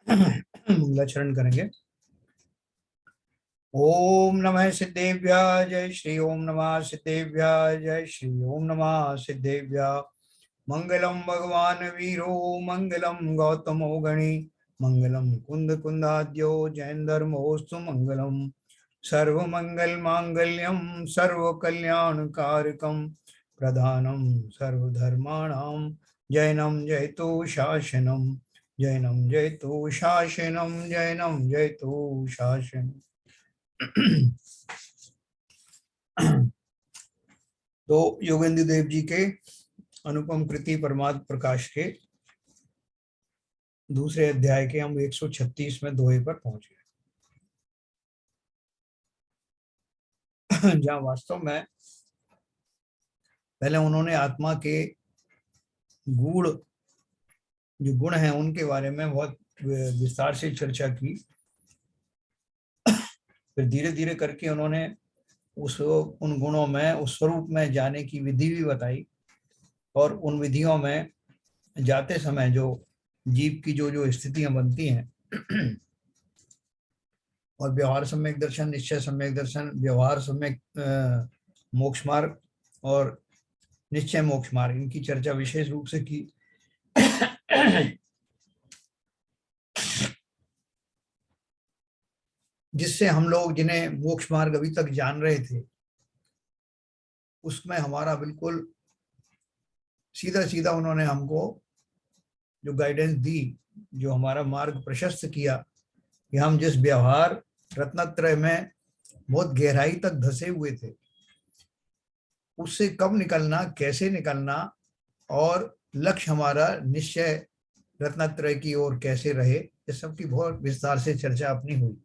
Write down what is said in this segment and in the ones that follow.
मंगलाचरण करेंगे। ओम नमः सिद्धेभ्य जय श्री ओम नमः सिद्धेभ्य जय श्री ओम नमः सिद्धेभ्य। मंगलम भगवान वीरो मंगलम गौतमो गणी मंगलम कुंद कुंदाद्यो जैन धर्मोस्तु मंगलम सर्व मंगल मांगल्यम सर्व कल्याण कारकम प्रधानम सर्वधर्माणाम जैनम जयतु शासनम जैनम जयतु शासनम जैनम जयतु शासनम। तो योगेंद्र देव जी के अनुपम कृति परमात्म प्रकाश के दूसरे अध्याय के हम 136 में दोहे पर पहुंच गए। जहां वास्तव में पहले उन्होंने आत्मा के गूढ़ जो गुण हैं उनके बारे में बहुत विस्तार से चर्चा की। फिर धीरे धीरे करके उन्होंने उन गुणों में उस स्वरूप में जाने की विधि भी बताई और उन विधियों में जाते समय जो जीव की जो जो स्थितियां बनती हैं और व्यवहार सम्यक दर्शन, निश्चय सम्यक दर्शन, व्यवहार सम्यक मोक्ष मार्ग और निश्चय मोक्ष मार्ग, इनकी चर्चा विशेष रूप से की। जिससे हम लोग जिन्हें मोक्ष मार्ग अभी तक जान रहे थे उसमें हमारा बिल्कुल सीधा सीधा उन्होंने हमको जो गाइडेंस दी, जो हमारा मार्ग प्रशस्त किया कि हम जिस व्यवहार रत्नत्रय में बहुत गहराई तक धसे हुए थे उससे कब निकलना, कैसे निकलना और लक्ष्य हमारा निश्चय रत्नत्रय की ओर कैसे रहे, इस सब की बहुत विस्तार से चर्चा अपनी हुई।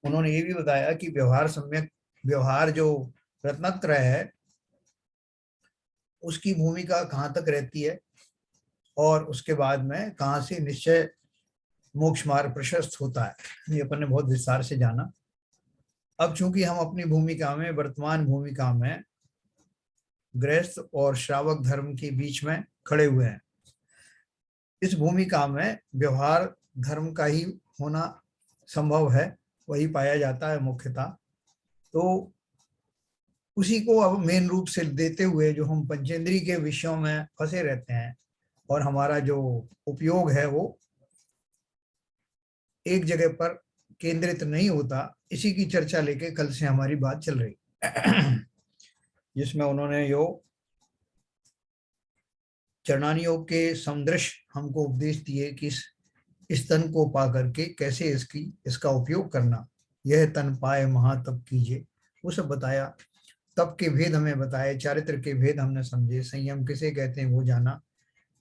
उन्होंने ये भी बताया कि व्यवहार सम्यक व्यवहार जो रत्नत्रय है उसकी भूमिका कहाँ तक रहती है और उसके बाद में कहाँ से निश्चय मोक्ष मार्ग प्रशस्त होता है, ये अपन ने बहुत विस्तार से जाना। अब चूंकि हम अपनी भूमिका में, वर्तमान भूमिका में गृहस्थ और श्रावक धर्म के बीच में खड़े हुए हैं, इस भूमिका में व्यवहार धर्म का ही होना संभव है, वही पाया जाता है मुख्यतः। तो उसी को अब मेन रूप से देते हुए जो हम पंचेंद्री के विषयों में फंसे रहते हैं और हमारा जो उपयोग है वो एक जगह पर केंद्रित नहीं होता, इसी की चर्चा लेके कल से हमारी बात चल रही। जिसमें उन्होंने योग चरणानी योग के समदृश हमको उपदेश दिए कि इस तन को पा करके कैसे इसका उपयोग करना, यह तन पाए महातप कीजिए, वो सब बताया। तप के भेद हमें बताए, चारित्र के भेद हमने समझे, संयम किसे कहते हैं वो जाना,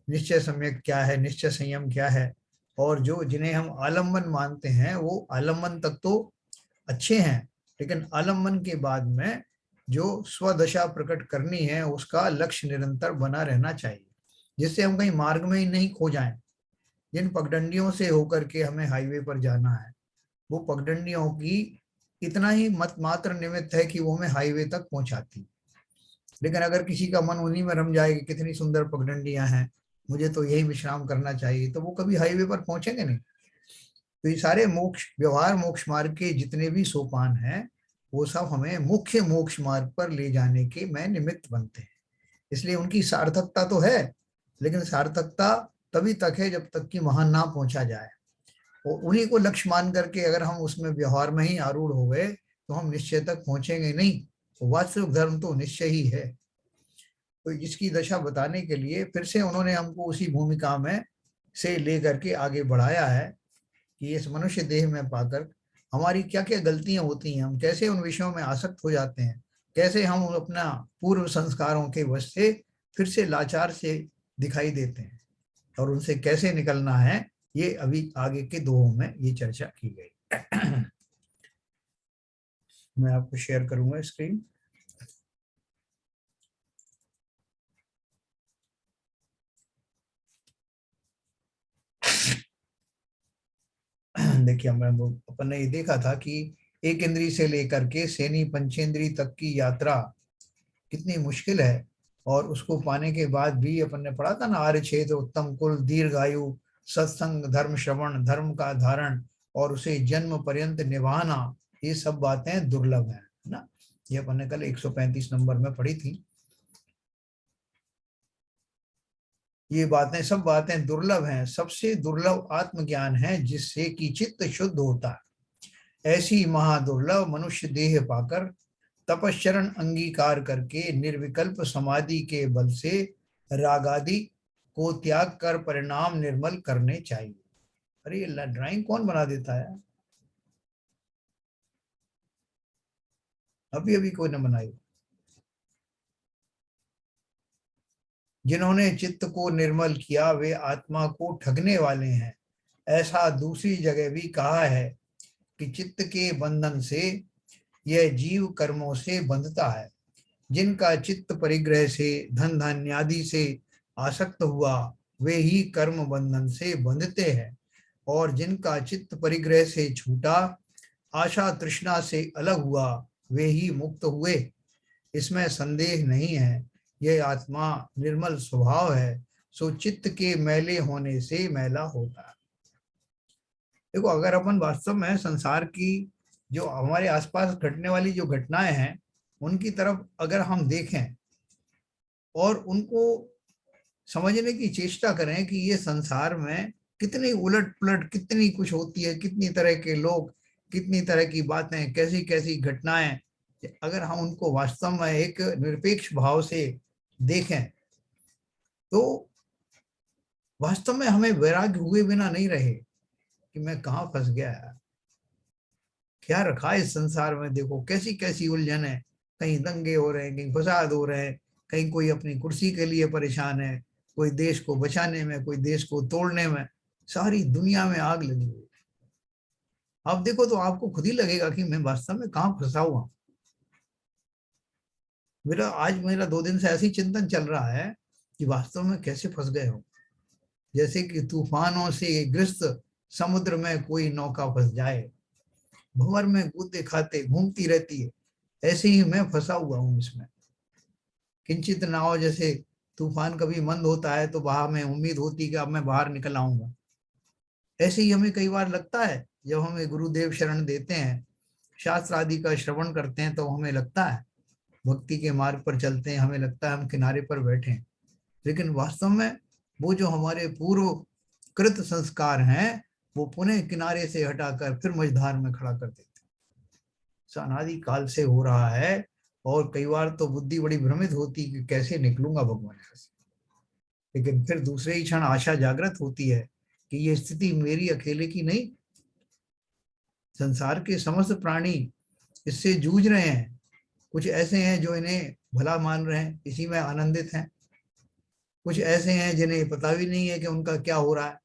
निश्चय सम्यक क्या है, निश्चय संयम क्या है, और जो जिन्हें हम आलम्बन मानते हैं वो आलम्बन तक तो अच्छे हैं, लेकिन आलम्बन के बाद में जो स्वदशा प्रकट करनी है उसका लक्ष्य निरंतर बना रहना चाहिए, जिससे हम कहीं मार्ग में ही नहीं खो जाएं। जिन पगडंडियों से होकर के हमें हाईवे पर जाना है वो पगडंडियों की इतना ही मत मात्र निमित्त है कि वो हमें हाईवे तक पहुंचाती, लेकिन अगर किसी का मन उन्हीं में रम जाए कि कितनी सुंदर पगडंडियां हैं, मुझे तो यही विश्राम करना चाहिए, तो वो कभी हाईवे पर पहुंचेंगे नहीं। तो ये सारे मोक्ष व्यवहार मोक्ष मार्ग के जितने भी सोपान हैं वो सब हमें मुख्य मोक्ष मार्ग पर ले जाने के में निमित्त बनते हैं। इसलिए उनकी सार्थकता तो है, लेकिन सार्थकता तभी तक है जब तक कि वहां ना पहुंचा जाए। और उन्हीं को लक्ष्य मान करके अगर हम उसमें व्यवहार में ही आरूढ़ हो गए तो हम निश्चय तक पहुंचेंगे नहीं। तो वास्तविक धर्म तो निश्चय ही है। तो इसकी दशा बताने के लिए फिर से उन्होंने हमको उसी भूमिका में से लेकर के आगे बढ़ाया है कि इस मनुष्य देह में पाकर हमारी क्या क्या गलतियां होती हैं, हम कैसे उन विषयों में आसक्त हो जाते हैं, कैसे हम अपना पूर्व संस्कारों के वश से फिर से लाचार से दिखाई देते हैं और उनसे कैसे निकलना है, ये अभी आगे के दोहों में ये चर्चा की गई। मैं आपको शेयर करूंगा स्क्रीन। देखिए अपन ने ये देखा था कि एक इंद्री से लेकर के सेनी पंचेंद्री तक की यात्रा कितनी मुश्किल है, और उसको पाने के बाद भी अपन ने पढ़ा था ना, आर्य क्षेत्र उत्तम कुल दीर्घायु सत्संग, धर्म श्रवण, धर्म का धारण और उसे जन्म पर्यंत निभाना, ये सब बातें दुर्लभ है ना। ये अपन ने कल 135 नंबर में पढ़ी थी। ये बातें, सब बातें दुर्लभ हैं। सबसे दुर्लभ आत्मज्ञान है जिससे कि चित्त शुद्ध होता है। ऐसी महादुर्लभ मनुष्य देह पाकर तपश्चरण अंगीकार करके निर्विकल्प समाधि के बल से रागादि को त्याग कर परिणाम निर्मल करने चाहिए। अरे ये ड्राइंग कौन बना देता है? अभी अभी कोई न बनाई। जिन्होंने चित्त को निर्मल किया वे आत्मा को ठगने वाले हैं। ऐसा दूसरी जगह भी कहा है कि चित्त के बंधन से यह जीव कर्मों से बंधता है। जिनका चित्त परिग्रह से धन धान्यादि से आसक्त हुआ वे ही कर्म बंधन से बंधते हैं, और जिनका चित्त परिग्रह से छूटा, आशा तृष्णा से अलग हुआ, वे ही मुक्त हुए। इसमें संदेह नहीं है। यह आत्मा निर्मल स्वभाव है, सो चित्त के मैले होने से मैला होता है। देखो, अगर अपन वास्तव में संसार की जो हमारे आसपास घटने वाली जो घटनाएं हैं उनकी तरफ अगर हम देखें और उनको समझने की चेष्टा करें कि ये संसार में कितनी उलट पुलट, कितनी कुछ होती है, कितनी तरह के लोग, कितनी तरह की बातें, कैसी कैसी घटनाएं, अगर हम उनको वास्तव में एक निरपेक्ष भाव से देखें तो वास्तव में हमें वैराग्य हुए बिना नहीं रहे कि मैं कहाँ फंस गया है, क्या रखा है इस संसार में। देखो कैसी कैसी उलझन है, कहीं दंगे हो रहे हैं, कहीं फसाद हो रहे हैं, कहीं कोई अपनी कुर्सी के लिए परेशान है, कोई देश को बचाने में, कोई देश को तोड़ने में, सारी दुनिया में आग लगी हुई। आप देखो तो आपको खुद ही लगेगा कि मैं वास्तव में कहाँ फंसा हुआ। मेरा 2 दिन से ऐसी चिंतन चल रहा है कि वास्तव में कैसे फंस गए हो। जैसे कि तूफानों से ग्रस्त समुद्र में कोई नौका फंस जाए, भंवर में कूदे खाते घूमती रहती है, ऐसे ही मैं फंसा हुआ हूँ इसमें। किंचित नाव, जैसे तूफान कभी मंद होता है तो वहां में उम्मीद होती कि अब मैं बाहर निकल आऊंगा, ऐसे ही हमें कई बार लगता है जब हमें गुरुदेव शरण देते हैं, शास्त्र आदि का श्रवण करते हैं, तो हमें लगता है भक्ति के मार्ग पर चलते हैं, हमें लगता है हम किनारे पर बैठे हैं। लेकिन वास्तव में वो जो हमारे पूर्व कृत संस्कार हैं वो पुनः किनारे से हटाकर फिर मझधार में खड़ा कर देते हैं। अनादि काल से हो रहा है, और कई बार तो बुद्धि बड़ी भ्रमित होती कि कैसे निकलूंगा भगवान से। लेकिन फिर दूसरे ही क्षण आशा जागृत होती है कि ये स्थिति मेरी अकेले की नहीं, संसार के समस्त प्राणी इससे जूझ रहे हैं। कुछ ऐसे हैं जो इन्हें भला मान रहे हैं, इसी में आनंदित हैं। कुछ ऐसे हैं जिन्हें पता भी नहीं है कि उनका क्या हो रहा है,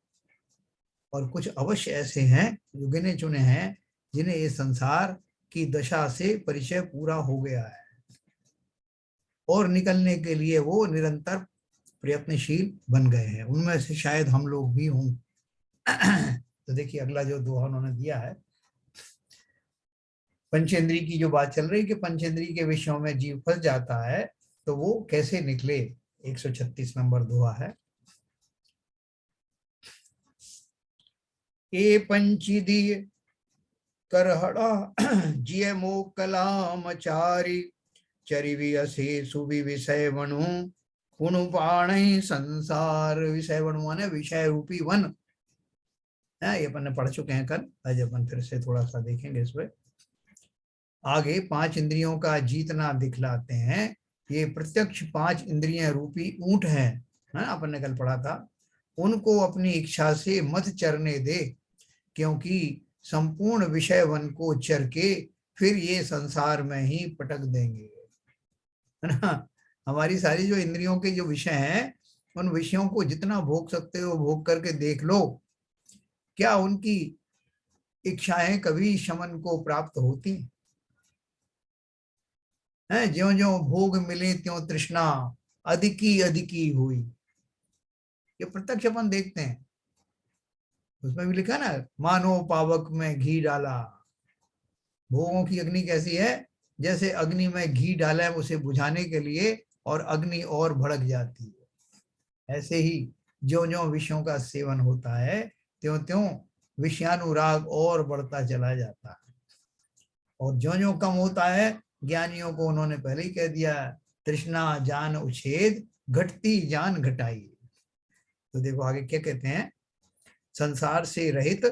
और कुछ अवश्य ऐसे हैं जो गिने चुने हैं जिन्हें ये संसार की दशा से परिचय पूरा हो गया है, और निकलने के लिए वो निरंतर प्रयत्नशील बन गए हैं। उनमें से शायद हम लोग भी हों। तो देखिए अगला जो दोहा उन्होंने दिया है, पंचेंद्री की जो बात चल रही है कि पंचेंद्री के विषयों में जीव फंस जाता है तो वो कैसे निकले। 136 नंबर दोहा है। ए पंचीदिय करहड़ा जिय मो कलाम चारी चरिवी असे सुबि विषय वनु कुनु पाण संसार। विषय वनु माने विषय रूपी वन है, ये अपन ने पढ़ चुके हैं कल, आज अपन फिर से थोड़ा सा देखेंगे इस पर। आगे 5 इंद्रियों का जीतना दिखलाते हैं। ये प्रत्यक्ष 5 इंद्रियां रूपी ऊंट है, अपन ने कल पढ़ा था। उनको अपनी इच्छा से मत चरने दे, क्योंकि संपूर्ण विषय वन को चर के फिर ये संसार में ही पटक देंगे, है ना। हमारी सारी जो इंद्रियों के जो विषय हैं, उन विषयों को जितना भोग सकते हो भोग करके देख लो, क्या उनकी इच्छाएं कभी शमन को प्राप्त होती हैं? ज्यों ज्यों भोग मिले त्यों तृष्णा अधिकी अधिकी हुई। ये प्रत्यक्ष अपन देखते हैं। उसमें भी लिखा ना, मानो पावक में घी डाला। भोगों की अग्नि कैसी है? जैसे अग्नि में घी डाला है उसे बुझाने के लिए, और अग्नि और भड़क जाती है। ऐसे ही ज्यों ज्यों विषयों का सेवन होता है त्यों त्यों विषयानुराग और बढ़ता चला जाता है, और ज्यों ज्यों कम होता है, ज्ञानियों को उन्होंने पहले ही कह दिया, तृष्णा जान उच्छेद घटती जान घटाई। तो देखो आगे क्या कहते हैं, संसार से रहित,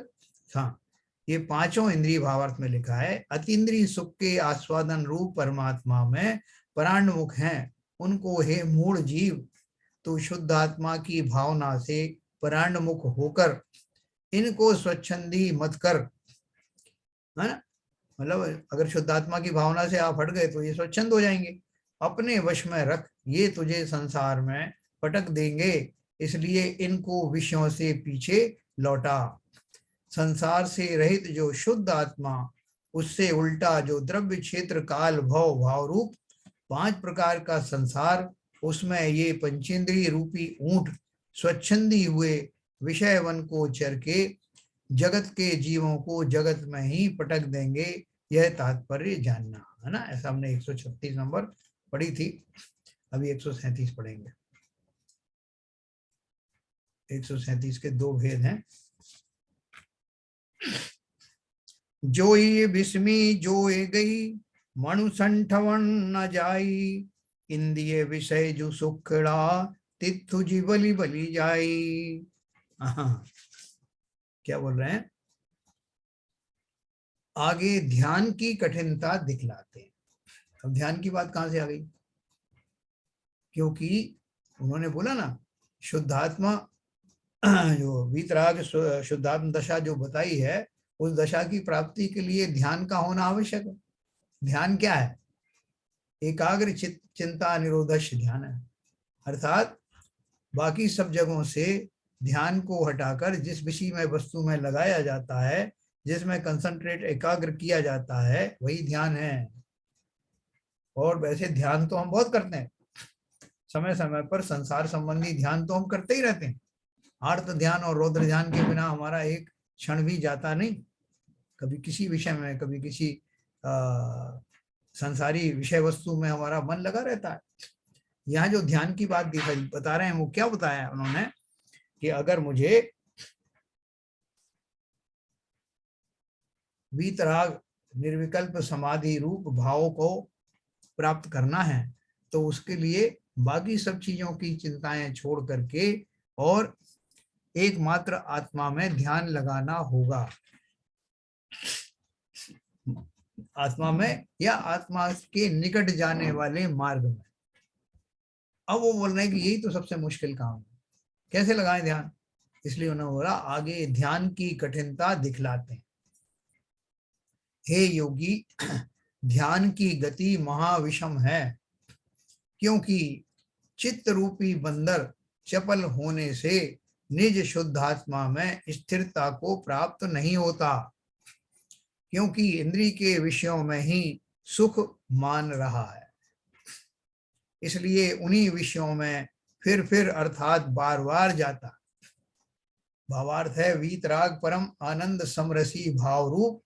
हाँ ये पांचों इंद्रिय भावार्थ में लिखा है, अतीन्द्रिय सुख के आस्वादन रूप परमात्मा में परान्मुख हैं, उनको हे मूढ़ जीव तो शुद्ध आत्मा की भावना से परान्मुख होकर इनको स्वच्छंदी मत कर, है ना, मतलब अगर शुद्ध आत्मा की भावना से आप हट गए तो ये स्वच्छंद हो जाएंगे, अपने वश में रख, ये तुझे संसार में पटक देंगे, इसलिए इनको विषयों से पीछे लौटा। संसार से रहित जो शुद्ध आत्मा, उससे उल्टा जो द्रव्य क्षेत्र काल भव भाव रूप 5 प्रकार का संसार, उसमें ये पंचेंद्रिय रूपी ऊंट स्वच्छंदी हुए विषय वन को चर के जगत के जीवों को जगत में ही पटक देंगे, यह तात्पर्य जानना, है ना। ऐसा हमने 136 नंबर पढ़ी थी, अभी 137 पढ़ेंगे। 137 के 2 भेद हैं। जो ये बिस्मी जो ए गई मनु संठवन न जाई, इंद्रिय विषय जो सुखड़ा तिथु जी बली बली जाई। क्या बोल रहे हैं, आगे ध्यान की कठिनता दिखलाते हैं। अब ध्यान की बात कहां से आ गई, क्योंकि उन्होंने बोला ना शुद्धात्मा जो वीतराग शुद्धात्म दशा जो बताई है, उस दशा की प्राप्ति के लिए ध्यान का होना आवश्यक है। ध्यान क्या है, एकाग्र चिंता निरोधश ध्यान है, अर्थात बाकी सब जगहों से ध्यान को हटाकर जिस विषय में वस्तु में लगाया जाता है, जिसमें कंसंट्रेट एकाग्र किया जाता है, वही ध्यान है। और वैसे ध्यान तो हम बहुत करते हैं, समय समय पर संसार संबंधी ध्यान तो हम करते ही रहते हैं। आर्त ध्यान और रौद्र ध्यान के बिना हमारा एक क्षण भी जाता नहीं, कभी किसी विषय में, कभी किसी संसारी विषय वस्तु में हमारा मन लगा रहता है। यहाँ जो ध्यान की बात बता रहे हैं, वो क्या बताया उन्होंने कि अगर मुझे वीतराग निर्विकल्प समाधि रूप भाव को प्राप्त करना है, तो उसके लिए बाकी सब चीजों की चिंताएं छोड़ करके और एकमात्र आत्मा में ध्यान लगाना होगा, आत्मा में या आत्मा के निकट जाने वाले मार्ग में। अब वो बोल रहे हैं कि यही तो सबसे मुश्किल काम है, कैसे लगाएं ध्यान, इसलिए उन्होंने बोला आगे ध्यान की कठिनता दिखलाते हैं। हे योगी, ध्यान की गति महाविषम है, क्योंकि चित्त रूपी बंदर चपल होने से निज शुद्धात्मा में स्थिरता को प्राप्त नहीं होता, क्योंकि इंद्रिय के विषयों में ही सुख मान रहा है, इसलिए उन्हीं विषयों में फिर अर्थात बार बार जाता। भावार्थ है वीतराग परम आनंद समरसी भाव रूप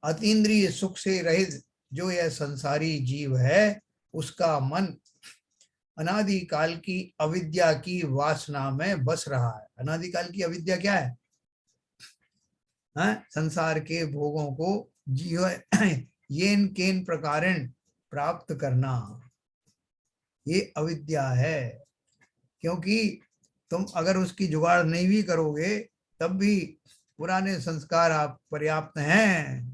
अतीन्द्रिय सुख से रहित जो यह संसारी जीव है, उसका मन अनादि काल की अविद्या की वासना में बस रहा है। अनादि काल की अविद्या क्या है, संसार के भोगों को जीव येन केन प्रकारेण प्राप्त करना, ये अविद्या है। क्योंकि तुम अगर उसकी जुगाड़ नहीं भी करोगे तब भी पुराने संस्कार आप पर्याप्त हैं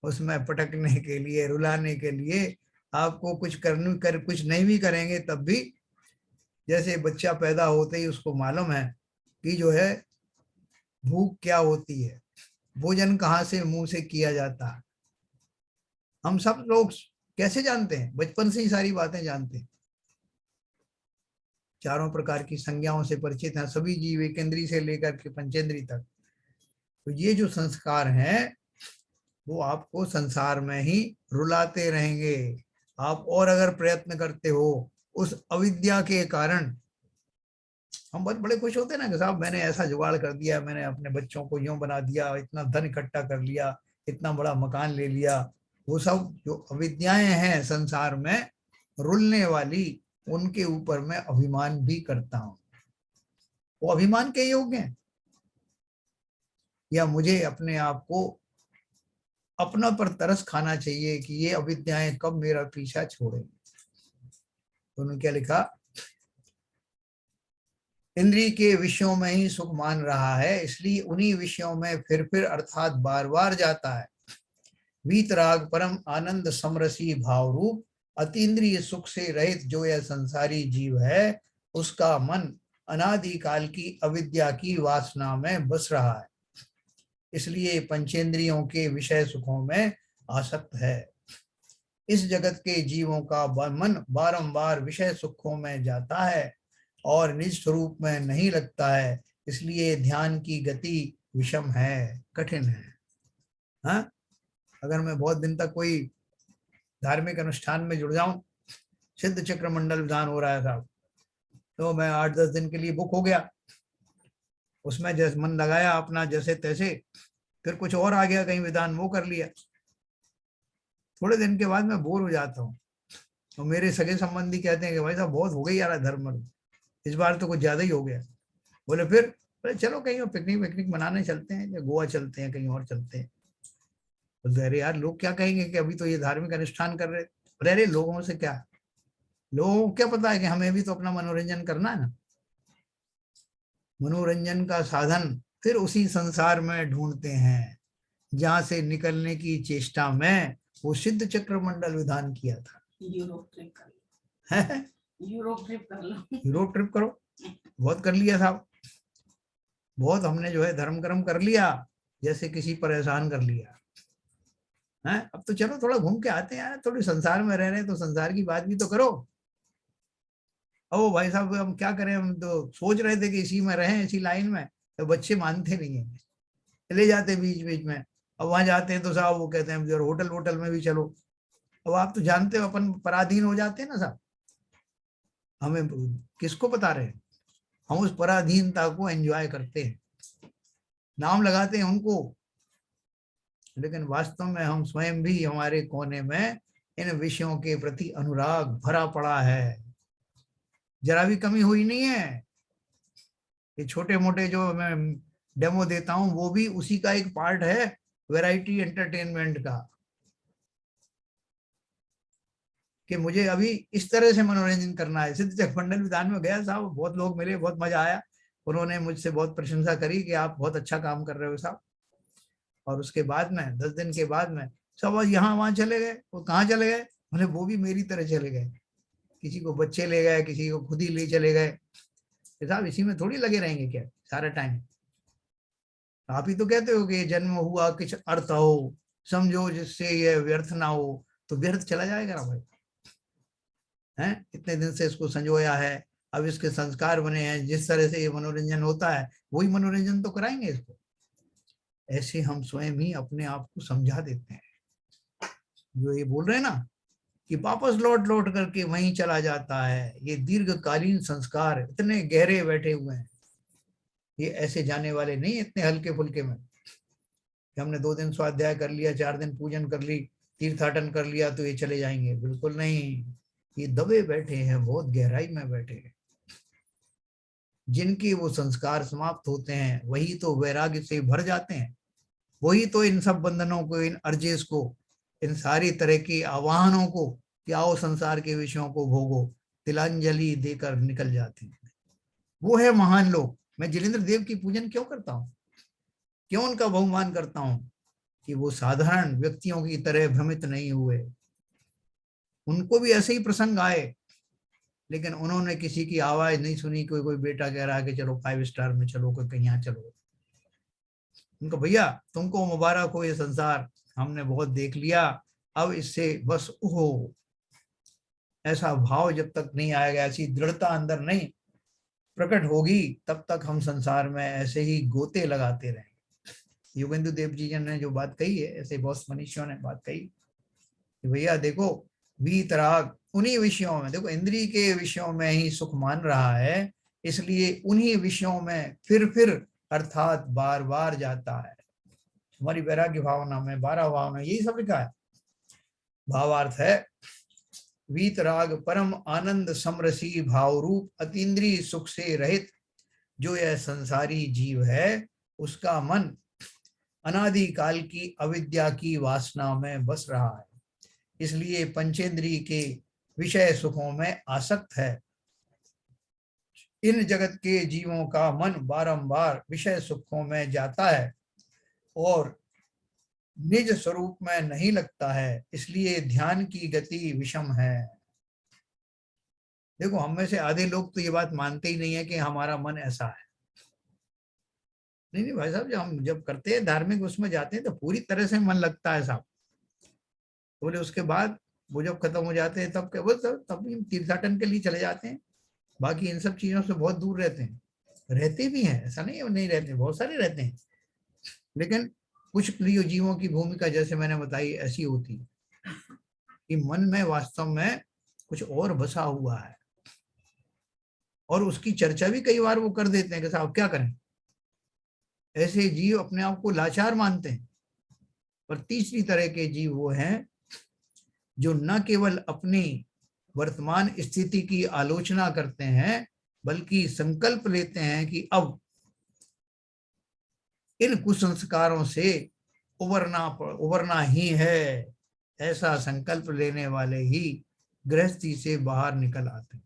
उसमें पटकने के लिए, रुलाने के लिए। आपको कुछ कुछ नहीं भी करेंगे तब भी, जैसे बच्चा पैदा होते ही उसको मालूम है कि जो है भूख क्या होती है, भोजन कहाँ से मुंह से किया जाता है, हम सब लोग कैसे जानते हैं, बचपन से ही सारी बातें जानते हैं, चारों प्रकार की संज्ञाओं से परिचित हैं सभी जीव, एकेंद्रीय से लेकर के पंचेंद्रीय तक। तो ये जो संस्कार हैं वो आपको संसार में ही रुलाते रहेंगे। आप और अगर प्रयत्न करते हो उस अविद्या के कारण, हम बहुत बड़े खुश होते हैं ना कि साहब मैंने ऐसा जुगाड़ कर दिया, मैंने अपने बच्चों को यूं बना दिया, इतना धन इकट्ठा कर लिया, इतना बड़ा मकान ले लिया। वो सब जो अविद्याएं हैं संसार में रुलने वाली, उनके ऊपर मैं अभिमान भी करता हूँ। वो अभिमान के योग्य हैं, या मुझे अपने आप को अपना पर तरस खाना चाहिए कि ये अविद्याएं कब मेरा पीछा छोड़ेंगे। तो उन्होंने क्या लिखा, इंद्रिय के विषयों में ही सुख मान रहा है, इसलिए उन्हीं विषयों में फिर अर्थात बार बार जाता है। वीतराग परम आनंद समरसी भाव रूप अतीन्द्रिय सुख से रहित जो यह संसारी जीव है, उसका मन अनादिकाल की अविद्या की वासना में बस रहा है, इसलिए पंचेंद्रियों के विषय सुखों में आसक्त है। इस जगत के जीवों का मन बारंबार विषय सुखों में जाता है और निज स्वरूप में नहीं लगता है, इसलिए ध्यान की गति विषम है, कठिन है। हाँ, अगर मैं बहुत दिन तक कोई धार्मिक अनुष्ठान में जुड़ जाऊं, सिद्ध चक्र मंडल विधान हो रहा है साहब, तो मैं 8-10 दिन के लिए बुक हो गया, उसमें जैसे मन लगाया अपना जैसे तैसे, फिर कुछ और आ गया कहीं विधान, वो कर लिया, थोड़े दिन के बाद मैं बोर हो जाता हूँ। तो मेरे सगे संबंधी कहते हैं कि भाई साहब बहुत हो गई यार धर्म, इस बार तो कुछ ज्यादा ही हो गया। बोले फिर, चलो कहीं पिकनिक मनाने चलते हैं, या गोवा चलते हैं, कहीं और चलते हैं। बोलते अरे यार लोग क्या कहेंगे कि अभी तो ये धार्मिक अनुष्ठान कर रहे। अरे लोगों से क्या, लोगों को क्या पता है कि हमें भी तो अपना मनोरंजन करना है ना। मनोरंजन का साधन फिर उसी संसार में ढूंढते हैं जहां से निकलने की चेष्टा में वो सिद्ध चक्र मंडल विधान किया था। यूरोप ट्रिप कर लो, यूरोप ट्रिप कर लो, यूरोप ट्रिप करो, बहुत कर लिया साहब, बहुत हमने जो है धर्म कर्म कर लिया, जैसे किसी पर एहसान कर लिया है। अब तो चलो थोड़ा घूम के आते हैं यार, थोड़ी संसार में रह रहे हैं तो संसार की बात भी तो करो। ओ भाई साहब हम क्या करें, हम तो सोच रहे थे कि इसी में रहें, इसी लाइन में, तो बच्चे मानते नहीं है, ले जाते बीच बीच में। अब वहां जाते हैं तो साहब वो कहते हैं होटल वोटल में भी चलो। अब आप तो जानते हो अपन पराधीन हो जाते हैं ना साहब, हमें किसको बता रहे हैं, हम उस पराधीनता को एंजॉय करते हैं, नाम लगाते हैं उनको, लेकिन वास्तव में हम स्वयं भी हमारे कोने में इन विषयों के प्रति अनुराग भरा पड़ा है, जरा भी कमी हुई नहीं है। ये छोटे मोटे जो मैं डेमो देता हूं वो भी उसी का एक पार्ट है, वैरायटी एंटरटेनमेंट का, कि मुझे अभी इस तरह से मनोरंजन करना है। सिद्ध चक्र मंडल विधान में गया साहब, बहुत लोग मिले, बहुत मजा आया, उन्होंने मुझसे बहुत प्रशंसा करी कि आप बहुत अच्छा काम कर रहे हो साहब। और उसके बाद में 10 दिन के बाद में सब यहाँ वहां चले गए। वो कहाँ चले गए, बोले वो भी मेरी तरह चले गए, किसी को बच्चे ले गए, किसी को खुद ही ले चले गए। साहब इसी में थोड़ी लगे रहेंगे क्या सारा टाइम, आप ही तो कहते हो कि जन्म हुआ कुछ अर्थ हो, समझो जिससे ये व्यर्थ ना हो, तो व्यर्थ चला जाएगा ना भाई, हैं इतने दिन से इसको संजोया है, अब इसके संस्कार बने हैं, जिस तरह से ये मनोरंजन होता है वही मनोरंजन तो कराएंगे इसको। ऐसे हम स्वयं ही अपने आप को समझा देते हैं, जो ये बोल रहे हैं ना कि वापस लौट लौट करके वहीं चला जाता है, ये दीर्घकालीन संस्कार इतने गहरे बैठे हुए हैं, ये ऐसे जाने वाले नहीं इतने हल्के फुल्के में कि हमने 2 दिन स्वाध्याय कर लिया, 4 दिन पूजन कर ली, तीर्थाटन कर लिया तो ये चले जाएंगे, बिल्कुल नहीं। ये दबे बैठे हैं, बहुत गहराई में बैठे हैं, जिनके वो संस्कार समाप्त होते हैं वही तो वैराग्य से भर जाते हैं, वही तो इन सब बंधनों को, इन अर्जेस को, इन सारी तरह के आवाहनों को कि आओ संसार के विषयों को भोगो, तिलांजलि देकर निकल जाते हैं। वो है महान लोग। मैं जिलेंद्र देव की पूजन क्यों करता हूँ, क्यों उनका बहुमान करता हूँ, कि वो साधारण व्यक्तियों की तरह भ्रमित नहीं हुए, उनको भी ऐसे ही प्रसंग आए, लेकिन उन्होंने किसी की आवाज नहीं सुनी। कोई बेटा कह रहा है कि चलो 5 स्टार में चलो, कोई कहीं यहाँ चलो, उनको भैया तुमको मुबारक हो ये संसार, हमने बहुत देख लिया, अब इससे बस हो। ऐसा भाव जब तक नहीं आएगा, ऐसी दृढ़ता अंदर नहीं प्रकट होगी, तब तक हम संसार में ऐसे ही गोते लगाते रहेंगे। योगेंद्र देव जी ने जो बात कही है, ऐसे बहुत मनीषियों ने बात कही कि भैया देखो वीतराग उन्हीं विषयों में, देखो इंद्रिय के विषयों में ही सुख मान रहा है, इसलिए उन्हीं विषयों में फिर अर्थात बार बार जाता है। हमारी वैराग्य भावना में 12 भावना यही सब लिखा है। भावार्थ है वीतराग परम आनंद समरसी भाव रूप अतीन्द्रिय सुख से रहित जो यह संसारी जीव है उसका मन अनादिकाल की अविद्या की वासना में बस रहा है, इसलिए पंचेंद्रिय के विषय सुखों में आसक्त है। इन जगत के जीवों का मन बारंबार विषय सुखों में जाता है और निज स्वरूप में नहीं लगता है, इसलिए ध्यान की गति विषम है। देखो, हम में से आधे लोग तो ये बात मानते ही नहीं है कि हमारा मन ऐसा है। नहीं नहीं भाई साहब, जब करते हैं धार्मिक उसमें जाते हैं तो पूरी तरह से मन लगता है साहब। तो बोले उसके बाद वो जब खत्म हो जाते हैं तब क्या, वो तब हम तीर्थाटन के लिए चले जाते हैं। बाकी इन सब चीजों से बहुत दूर रहते हैं। रहते भी हैं, ऐसा नहीं है नहीं रहते, बहुत सारे रहते हैं। लेकिन कुछ प्रिय जीवों की भूमिका जैसे मैंने बताई ऐसी होती है कि मन में वास्तव में कुछ और बसा हुआ है, और उसकी चर्चा भी कई बार वो कर देते हैं कि साहब क्या करें। ऐसे जीव अपने आप को लाचार मानते हैं। और तीसरी तरह के जीव वो हैं जो न केवल अपनी वर्तमान स्थिति की आलोचना करते हैं, बल्कि संकल्प लेते हैं कि अब इन कुसंस्कारों से उबरना ही है। ऐसा संकल्प लेने वाले ही गृहस्थी से बाहर निकल आते हैं।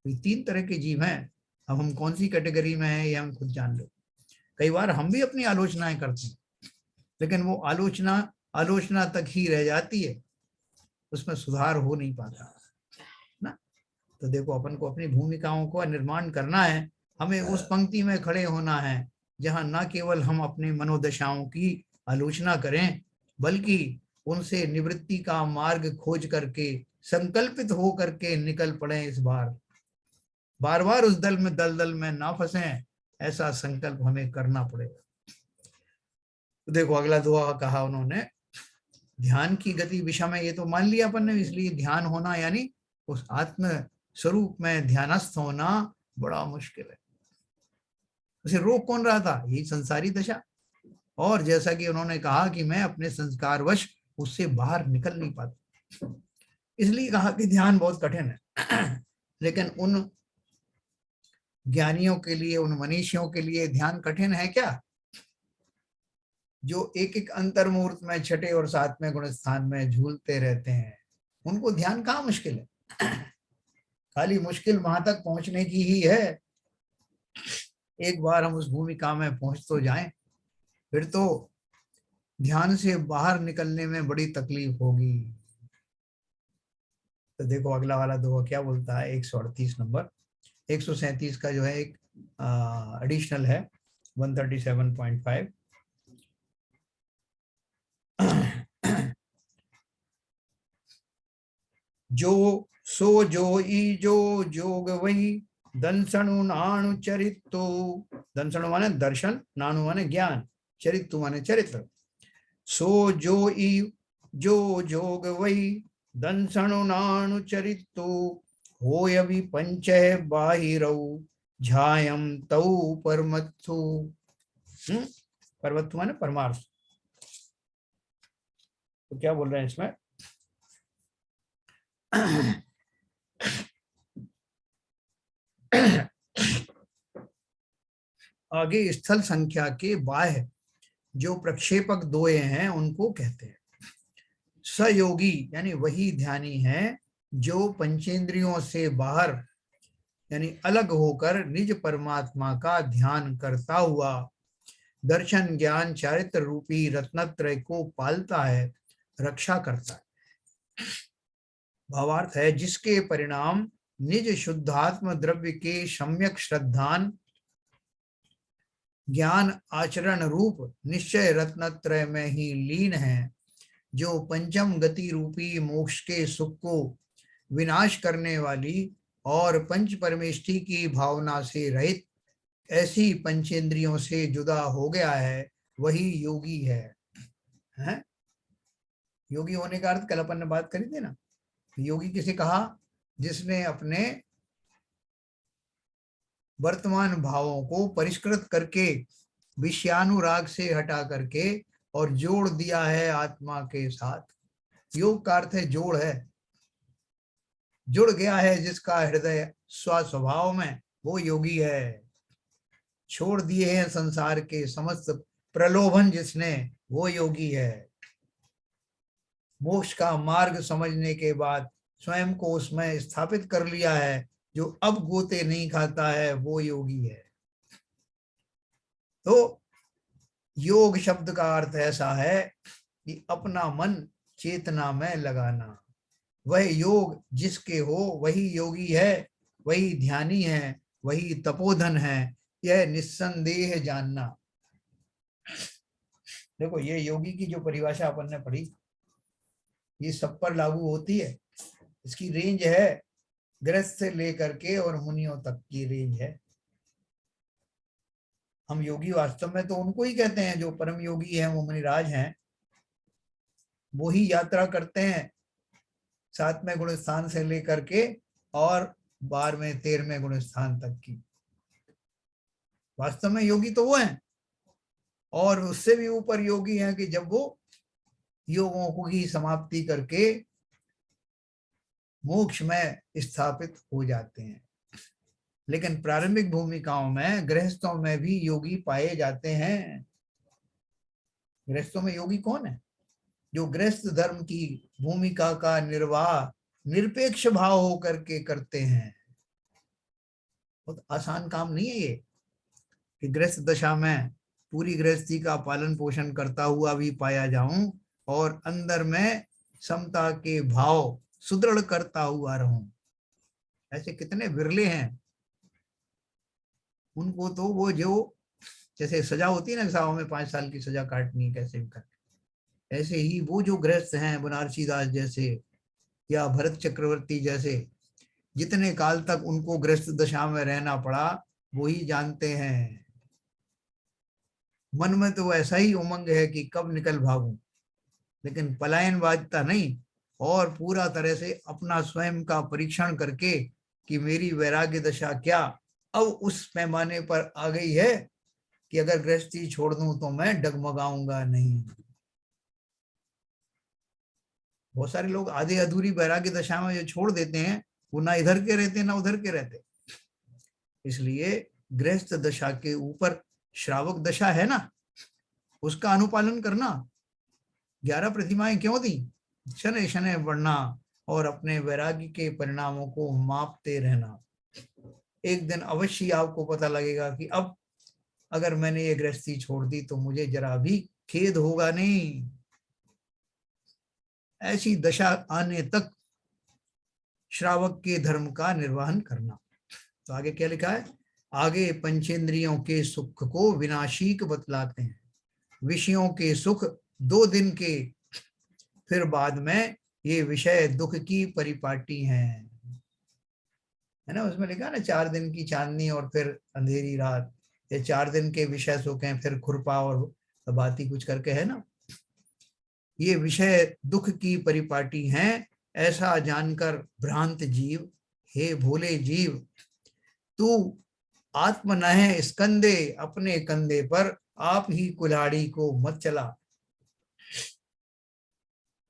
ये तीन तरह के जीव हैं। अब हम कौन सी कैटेगरी में हैं ये हम खुद जान लो। कई बार हम भी अपनी आलोचनाएं करते हैं, लेकिन वो आलोचना तक ही रह जाती है, उसमें सुधार हो नहीं पाता ना। तो देखो, अपन को अपनी भूमिकाओं को निर्माण करना है। हमें उस पंक्ति में खड़े होना है जहां न केवल हम अपनी मनोदशाओं की आलोचना करें, बल्कि उनसे निवृत्ति का मार्ग खोज करके संकल्पित हो करके निकल पड़े। इस बार बार बार उस दलदल में ना फंसें, ऐसा संकल्प हमें करना पड़ेगा। तो देखो, अगला दुआ कहा उन्होंने, ध्यान की गति विषम है। ये तो मान लिया अपन ने, इसलिए ध्यान होना यानी उस आत्म स्वरूप में ध्यानस्थ होना बड़ा मुश्किल है। उसे रोक कौन रहा था? यही संसारी दशा। और जैसा कि उन्होंने कहा कि मैं अपने संस्कारवश उससे बाहर निकल नहीं पाता, इसलिए कहा कि ध्यान बहुत कठिन है। लेकिन उन ज्ञानियों के लिए, उन मनीषियों के लिए ध्यान कठिन है क्या? जो एक एक अंतर्मुहूर्त में छठे और सातवें गुण स्थान में झूलते रहते हैं, उनको ध्यान कहाँ मुश्किल है? खाली मुश्किल वहां तक पहुंचने की ही है। एक बार हम उस भूमिका में पहुंच तो जाएं, फिर तो ध्यान से बाहर निकलने में बड़ी तकलीफ होगी। तो देखो अगला वाला दोहा क्या बोलता है, 138 नंबर। 137 का जो है एक एडिशनल है, 137.5। जो सो जो ई जो जोग वही दंसणु नाणु चरितो। दंसणु माने दर्शन, नाणु माने ज्ञान, चरित्र माने चरित्र। सो जो ई जो जोग वही दंसणु नाणु चरितो। होय अभी पंचय बाहिरऊ झायम तऊ परमत्थु। परमत्थु माने परमार्थ। तो क्या बोल रहे हैं इसमें? आगे स्थल संख्या के बाह्य जो प्रक्षेपक दोए हैं उनको कहते हैं सयोगी, यानी वही ध्यानी है जो पंचेंद्रियों से बाहर यानी अलग होकर निज परमात्मा का ध्यान करता हुआ दर्शन ज्ञान चारित्र रूपी रत्नत्रय को पालता है, रक्षा करता है। भावार्थ है जिसके परिणाम निज शुद्धात्म द्रव्य के सम्यक श्रद्धान ज्ञान आचरण रूप निश्चय रत्नत्रय में ही लीन है, जो पंचम गति रूपी मोक्ष के सुख को विनाश करने वाली और पंच परमेष्टि की भावना से रहित ऐसी पंचेंद्रियों से जुदा हो गया है, वही योगी है। योगी होने का अर्थ कल अपन ने बात करी थी ना। योगी किसे कहा? जिसने अपने वर्तमान भावों को परिष्कृत करके विषयानुराग से हटा करके और जोड़ दिया है आत्मा के साथ। योग का अर्थ है जोड़ है, जुड़ गया है जिसका हृदय स्वस्वभाव में, वो योगी है। छोड़ दिए हैं संसार के समस्त प्रलोभन जिसने, वो योगी है। मोक्ष का मार्ग समझने के बाद स्वयं को उसमें स्थापित कर लिया है, जो अब गोते नहीं खाता है, वो योगी है। तो योग शब्द का अर्थ ऐसा है कि अपना मन चेतना में लगाना। वह योग जिसके हो वही योगी है, वही ध्यानी है, वही तपोधन है, यह निस्संदेह जानना। देखो, ये योगी की जो परिभाषा अपन ने पढ़ी, ये सब पर लागू होती है। इसकी रेंज है गृहस्थ से लेकर के और मुनियों तक की रेंज है। हम योगी वास्तव में तो उनको ही कहते हैं जो परम योगी हैं, वो मुनिराज हैं। वो ही यात्रा करते हैं 7वें गुण स्थान से लेकर के और 12वें 13वें गुण स्थान तक की। वास्तव में योगी तो वो हैं, और उससे भी ऊपर योगी हैं कि जब वो योगों की समाप्ति करके मोक्ष में स्थापित हो जाते हैं। लेकिन प्रारंभिक भूमिकाओं में गृहस्थों में भी योगी पाए जाते हैं। गृहस्थों में योगी कौन है? जो गृहस्थ धर्म की भूमिका का निर्वाह निरपेक्ष भाव होकर के करते हैं। बहुत आसान काम नहीं है ये कि गृहस्थ दशा में पूरी गृहस्थी का पालन पोषण करता हुआ भी पाया जाऊं और अंदर में समता के भाव सुदृढ़ करता हुआ रहूं। ऐसे कितने विरले हैं। उनको तो वो जो जैसे सजा होती है ना, साव में 5 साल की सजा काटनी कैसे भी करके, ऐसे ही वो जो गृहस्थ हैं बनारसी दास जैसे या भरत चक्रवर्ती जैसे, जितने काल तक उनको गृहस्थ दशा में रहना पड़ा, वो ही जानते हैं। मन में तो ऐसा ही उमंग है कि कब निकल भागूं, लेकिन पलायनवादिता नहीं, और पूरा तरह से अपना स्वयं का परीक्षण करके कि मेरी वैराग्य दशा क्या अब उस पैमाने पर आ गई है कि अगर गृहस्थी छोड़ दूं तो मैं डगमगाऊंगा नहीं। बहुत सारे लोग आधे अधूरी वैराग्य दशा में जो छोड़ देते हैं, वो ना इधर के रहते ना उधर के रहते। इसलिए गृहस्थ दशा के ऊपर श्रावक दशा है ना, उसका अनुपालन करना। 11 प्रतिमाएं क्यों दी? शनै शनै बढ़ना और अपने वैराग्य के परिणामों को मापते रहना। एक दिन अवश्य आपको पता लगेगा कि अब अगर मैंने ये गृहस्थी छोड़ दी तो मुझे जरा भी खेद होगा नहीं। ऐसी दशा आने तक श्रावक के धर्म का निर्वहन करना। तो आगे क्या लिखा है? आगे पंचेंद्रियों के सुख को विनाशीक बतलाते हैं। विषयों के सुख 2 दिन के, फिर बाद में ये विषय दुख की परिपाटी हैं। है ना, उसमें लिखा ना 4 दिन की चांदनी और फिर अंधेरी रात। ये 4 दिन के विषय सुख हैं, फिर खुरपा और बाती कुछ करके है ना। ये विषय दुख की परिपाटी हैं, ऐसा जानकर भ्रांत जीव, हे भोले जीव, तू आत्म न है स्कंदे, अपने कंधे पर आप ही कुल्हाड़ी को मत चला।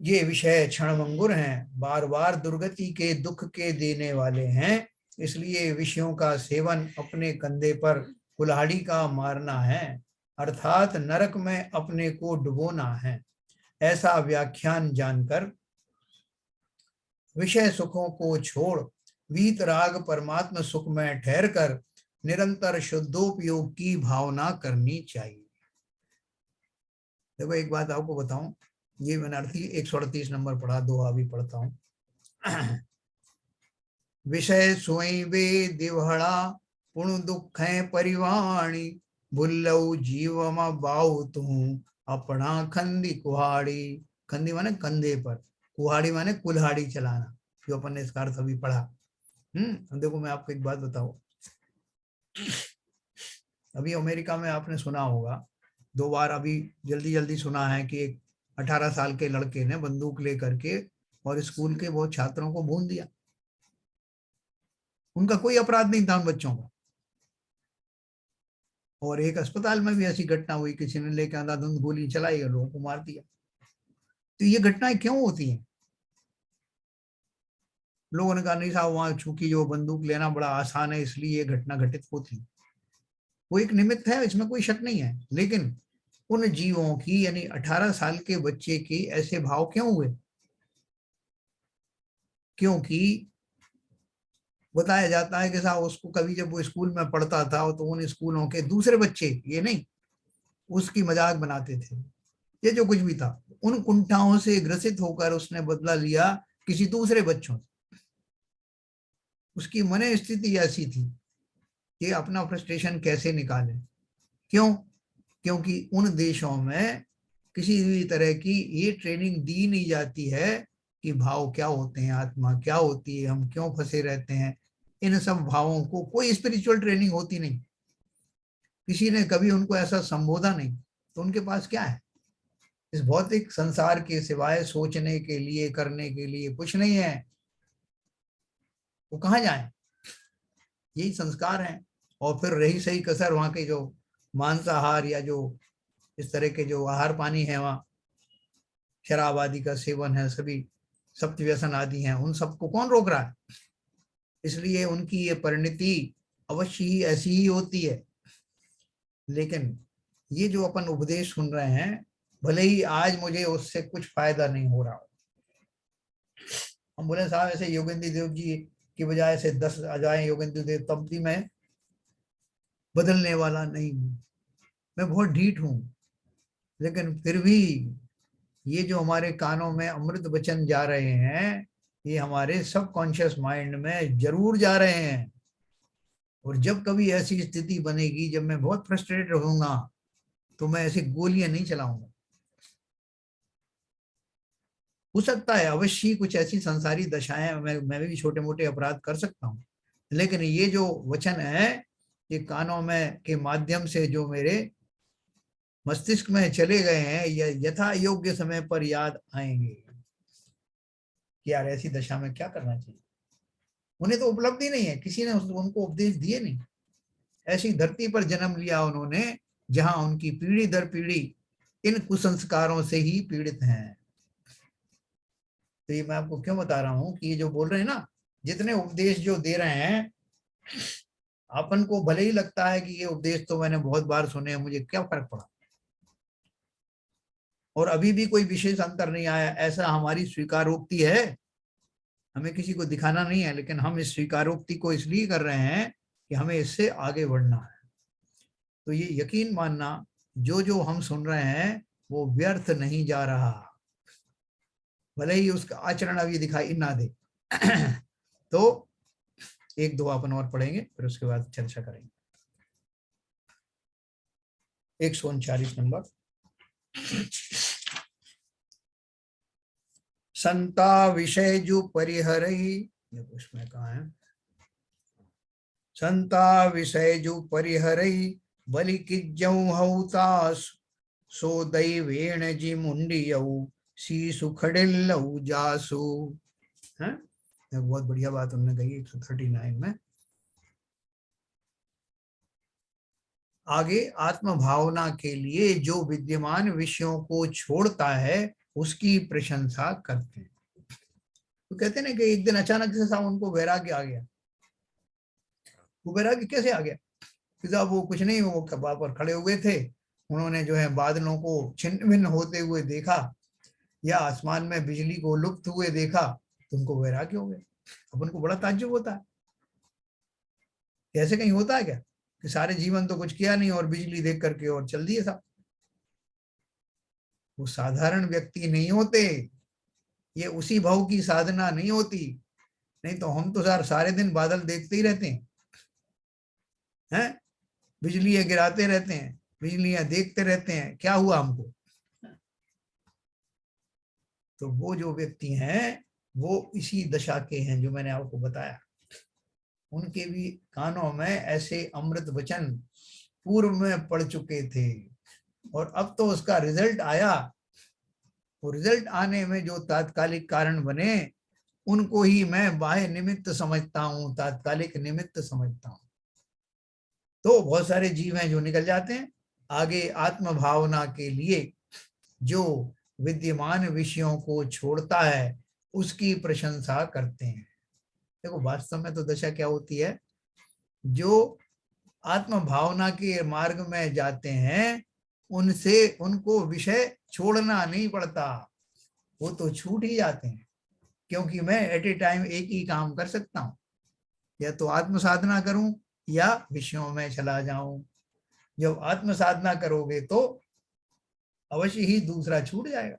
ये विषय क्षणभंगुर हैं, बार बार दुर्गति के दुख के देने वाले हैं, इसलिए विषयों का सेवन अपने कंधे पर कुल्हाड़ी का मारना है, अर्थात नरक में अपने को डुबोना है। ऐसा व्याख्यान जानकर विषय सुखों को छोड़ वीतराग परमात्म सुख में ठहर कर निरंतर शुद्धोपयोग की भावना करनी चाहिए। देखो, एक बात आपको बताऊं, ये मैंने 138 नंबर पढ़ा, दोहा भी पढ़ता हूं। विषय सोई वे दिवहड़ा, पुण दुख है परिवाणी, भुल्लऊ जीवम बाऊ तू, अपना खंदी कुहाड़ी। खंदी माने कंधे पर, कुहाड़ी माने कुल्हाड़ी चलाना, जो अपन ने इसका अर्थ अभी पढ़ा। देखो, मैं आपको एक बात बताऊं। अभी अमेरिका में आपने सुना होगा, 2 बार अभी जल्दी जल्दी सुना है कि एक 18 साल के लड़के ने बंदूक लेकर के और स्कूल के बहुत छात्रों को भून दिया। उनका कोई अपराध नहीं था उन बच्चों का। और एक अस्पताल में भी ऐसी घटना हुई, किसी ने लेकर अंधाधुंध गोली चलाई और लोगों को मार दिया। तो ये घटनाएं क्यों होती हैं? लोगों ने कहा नहीं साहब, वहां चूंकि जो बंदूक लेना बड़ा आसान है, इसलिए ये घटना घटित होती। वो एक निमित्त है, इसमें कोई शक नहीं है, लेकिन उन जीवों की यानी 18 साल के बच्चे के ऐसे भाव क्यों हुए? क्योंकि बताया जाता है कि साहब उसको कभी जब वो स्कूल में पढ़ता था तो उन स्कूलों के दूसरे बच्चे, ये नहीं, उसकी मजाक बनाते थे, ये जो कुछ भी था, उन कुंठाओं से ग्रसित होकर उसने बदला लिया किसी दूसरे बच्चों से। उसकी मन स्थिति ऐसी थी कि अपना फ्रस्ट्रेशन कैसे निकाले। क्यों? क्योंकि उन देशों में किसी भी तरह की ये ट्रेनिंग दी नहीं जाती है कि भाव क्या होते हैं, आत्मा क्या होती है, हम क्यों फंसे रहते हैं, इन सब भावों को कोई स्पिरिचुअल ट्रेनिंग होती नहीं, किसी ने कभी उनको ऐसा संबोधा नहीं। तो उनके पास क्या है? इस भौतिक संसार के सिवाय सोचने के लिए, करने के लिए कुछ नहीं है। वो कहाँ जाए? यही संस्कार है। और फिर रही सही कसर वहां के जो मांसाहार या जो इस तरह के जो आहार पानी है, वहाँ शराब आदि का सेवन है, सभी सप्त व्यसन आदि हैं, उन सबको कौन रोक रहा है? इसलिए उनकी ये परिणति अवश्य ही ऐसी ही होती है। लेकिन ये जो अपन उपदेश सुन रहे हैं, भले ही आज मुझे उससे कुछ फायदा नहीं हो रहा हो, हम बोले साहब ऐसे योगेंद्र देव जी की बजाय से 10 आ जाए योगेंद्र देव, तब भी मैं बदलने वाला नहीं हूँ, मैं बहुत ढीठ हूँ। लेकिन फिर भी ये जो हमारे कानों में अमृत वचन जा रहे हैं, ये हमारे सबकॉन्शियस माइंड में जरूर जा रहे हैं। और जब कभी ऐसी स्थिति बनेगी जब मैं बहुत फ्रस्ट्रेटेड रहूंगा, तो मैं ऐसी गोलियां नहीं चलाऊंगा। हो सकता है अवश्य ही कुछ ऐसी संसारी दशाएं, मैं भी छोटे मोटे अपराध कर सकता हूँ, लेकिन ये जो वचन है, ये कानों में के माध्यम से जो मेरे मस्तिष्क में चले गए हैं, ये यथा योग्य समय पर याद आएंगे कि यार ऐसी दशा में क्या करना चाहिए। उन्हें तो उपलब्धि नहीं है, किसी ने उनको उपदेश दिए नहीं। ऐसी धरती पर जन्म लिया उन्होंने जहां उनकी पीढ़ी दर पीढ़ी इन कुसंस्कारों से ही पीड़ित हैं। तो ये मैं आपको क्यों बता रहा हूं कि ये जो बोल रहे हैं ना, जितने उपदेश जो दे रहे हैं, अपन को भले ही लगता है कि ये उपदेश तो मैंने बहुत बार सुने हैं, मुझे क्या फर्क पड़ा, और अभी भी कोई विशेष अंतर नहीं आया, ऐसा हमारी स्वीकारोक्ति है। हमें किसी को दिखाना नहीं है, लेकिन हम इस स्वीकारोक्ति को इसलिए कर रहे हैं कि हमें इससे आगे बढ़ना है। तो ये यकीन मानना, जो जो हम सुन रहे हैं वो व्यर्थ नहीं जा रहा, भले ही उसका आचरण अभी दिखाई ना दे। तो एक दो अपन और पढ़ेंगे, फिर उसके बाद चर्चा करेंगे। 139 नंबर। संता विषय जो परिहरई, देखो इसमें कहा है, संता विषय जो परिहरई बलि किज्जऊ हौतास सो दैवेण जी मुंडियऊ शीसु खड़िल्लऊ जासु। है बहुत बढ़िया बात उन्होंने कही 139 में। आगे आत्म भावना के लिए जो विद्यमान विषयों को छोड़ता है उसकी प्रशंसा करते हैं। तो कहते हैं ना कि एक दिन अचानक से साहब उनको वैराग्य आ गया। वो वैराग्य कैसे आ गया? कि साहब वो कुछ नहीं, वो वहां पर खड़े हुए थे, उन्होंने जो है बादलों को छिन्न भिन्न होते हुए देखा या आसमान में बिजली को लुप्त हुए देखा, तो उनको वैराग्य हो गया। अब उनको बड़ा ताज्जुब होता है, ऐसे कहीं होता है क्या कि सारे जीवन तो कुछ किया नहीं और बिजली देख करके और चल दिए साहब। वो साधारण व्यक्ति नहीं होते, ये उसी भाव की साधना नहीं होती। नहीं तो हम तो यार सारे दिन बादल देखते ही रहते हैं, बिजलियां गिराते रहते हैं, बिजलियां देखते रहते हैं, क्या हुआ हमको? तो वो जो व्यक्ति हैं वो इसी दशा के हैं जो मैंने आपको बताया। उनके भी कानों में ऐसे अमृत वचन पूर्व में पढ़ चुके थे, और अब तो उसका रिजल्ट आया। वो रिजल्ट आने में जो तात्कालिक कारण बने उनको ही मैं बाह्य निमित्त समझता हूँ, तात्कालिक निमित्त समझता हूँ। तो बहुत सारे जीव हैं जो निकल जाते हैं आगे आत्म भावना के लिए, जो विद्यमान विषयों को छोड़ता है उसकी प्रशंसा करते हैं। देखो वास्तव में तो दशा क्या होती है, जो आत्म भावना के मार्ग में जाते हैं, उनसे उनको विषय छोड़ना नहीं पड़ता, वो तो छूट ही जाते हैं। क्योंकि मैं एट ए टाइम एक ही काम कर सकता हूँ, या तो आत्म साधना करूं या विषयों में चला जाऊं। जब आत्म साधना करोगे तो अवश्य ही दूसरा छूट जाएगा।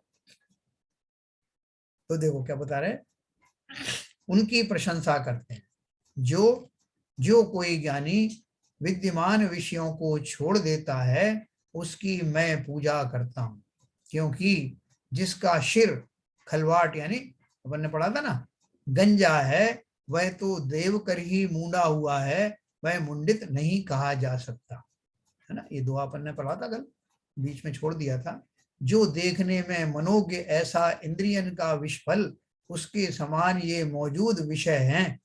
तो देखो क्या बता रहे हैं, उनकी प्रशंसा करते हैं। जो जो कोई ज्ञानी विद्यमान विषयों को छोड़ देता है, उसकी मैं पूजा करता हूं। क्योंकि जिसका सिर खलवाट यानी अपन ने पढ़ा था ना, गंजा है, वह तो देव कर ही मूंडा हुआ है, वह मुंडित नहीं कहा जा सकता, है ना। ये दुआ अपन ने पढ़ा था कल, बीच में छोड़ दिया था। जो देखने में मनोज्ञ ऐसा इंद्रियन का विषफल, उसके समान ये मौजूद विषय हैं।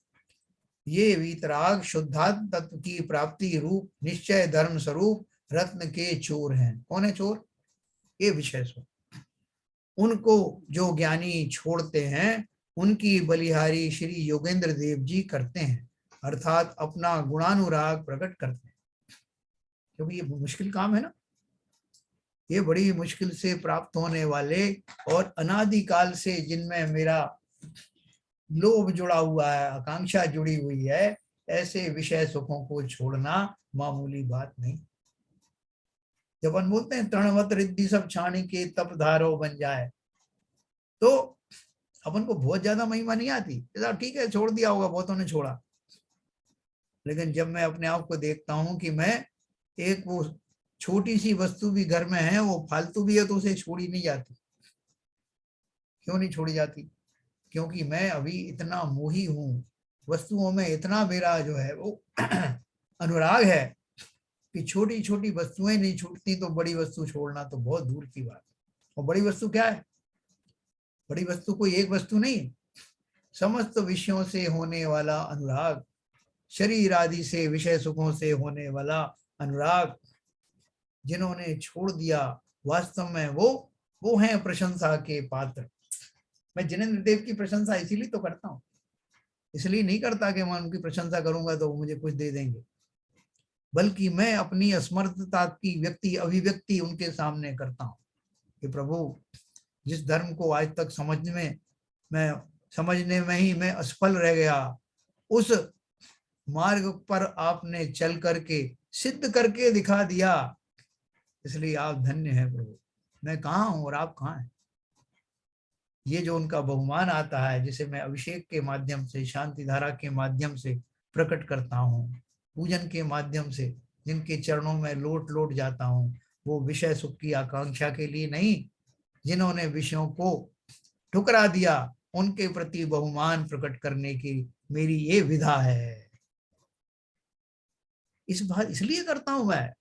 ये वीतराग शुद्धात्म तत्व की प्राप्ति रूप निश्चय धर्म स्वरूप रत्न के चोर हैं। कौन है चोर? ये विषय स्वरूप। उनको जो ज्ञानी छोड़ते हैं, उनकी बलिहारी श्री योगेंद्र देव जी करते हैं, अर्थात अपना गुणानुराग प्रकट करते हैं। क्योंकि ये मुश्किल काम है ना, ये बड़ी मुश्किल से प्राप्त होने वाले और अनादिकाल से जिनमें मेरा लोभ जुड़ा हुआ है, आकांक्षा जुड़ी हुई है, ऐसे विषय सुखों को छोड़ना मामूली बात नहीं। जब अपन बोलते हैं तृणवत रिद्धि सब छाणी के तप धारो बन जाए, तो अपन को बहुत ज्यादा महिमा नहीं आती, ठीक है छोड़ दिया होगा, बहुतों ने छोड़ा। लेकिन जब मैं अपने आप को देखता हूं कि मैं एक वो छोटी सी वस्तु भी घर में है, वो फालतू भी है, तो उसे छोड़ी नहीं जाती। क्यों नहीं छोड़ी जाती? क्योंकि मैं अभी इतना मोही हूं, वस्तुओं में इतना मेरा जो है वो अनुराग है कि छोटी छोटी वस्तुएं नहीं छूटती, तो बड़ी वस्तु छोड़ना तो बहुत दूर की बात। और बड़ी वस्तु क्या है? बड़ी वस्तु कोई एक वस्तु नहीं, समस्त विषयों से होने वाला अनुराग, शरीर आदि से विषय सुखों से होने वाला अनुराग जिन्होंने छोड़ दिया, वास्तव में वो हैं प्रशंसा के पात्र। मैं जिनेंद्र देव की प्रशंसा इसीलिए तो करता हूँ, इसलिए नहीं करता कि मैं उनकी प्रशंसा करूंगा तो वो मुझे कुछ दे देंगे, बल्कि मैं अपनी असमर्थता की व्यक्ति अभिव्यक्ति उनके सामने करता हूँ कि प्रभु, जिस धर्म को आज तक समझने में ही मैं असफल रह गया, उस मार्ग पर आपने चल करके सिद्ध करके दिखा दिया, इसलिए आप धन्य हैं प्रभु। मैं कहाँ हूं और आप कहाँ हैं? ये जो उनका बहुमान आता है, जिसे मैं अभिषेक के माध्यम से, शांति धारा के माध्यम से प्रकट करता हूँ, पूजन के माध्यम से जिनके चरणों में लोट लोट जाता हूँ, वो विषय सुख की आकांक्षा के लिए नहीं, जिन्होंने विषयों को ठुकरा दिया, उनके प्रति बहुमान प्रकट करने की मेरी ये विधा है। इस बात इसलिए करता हूं मैं,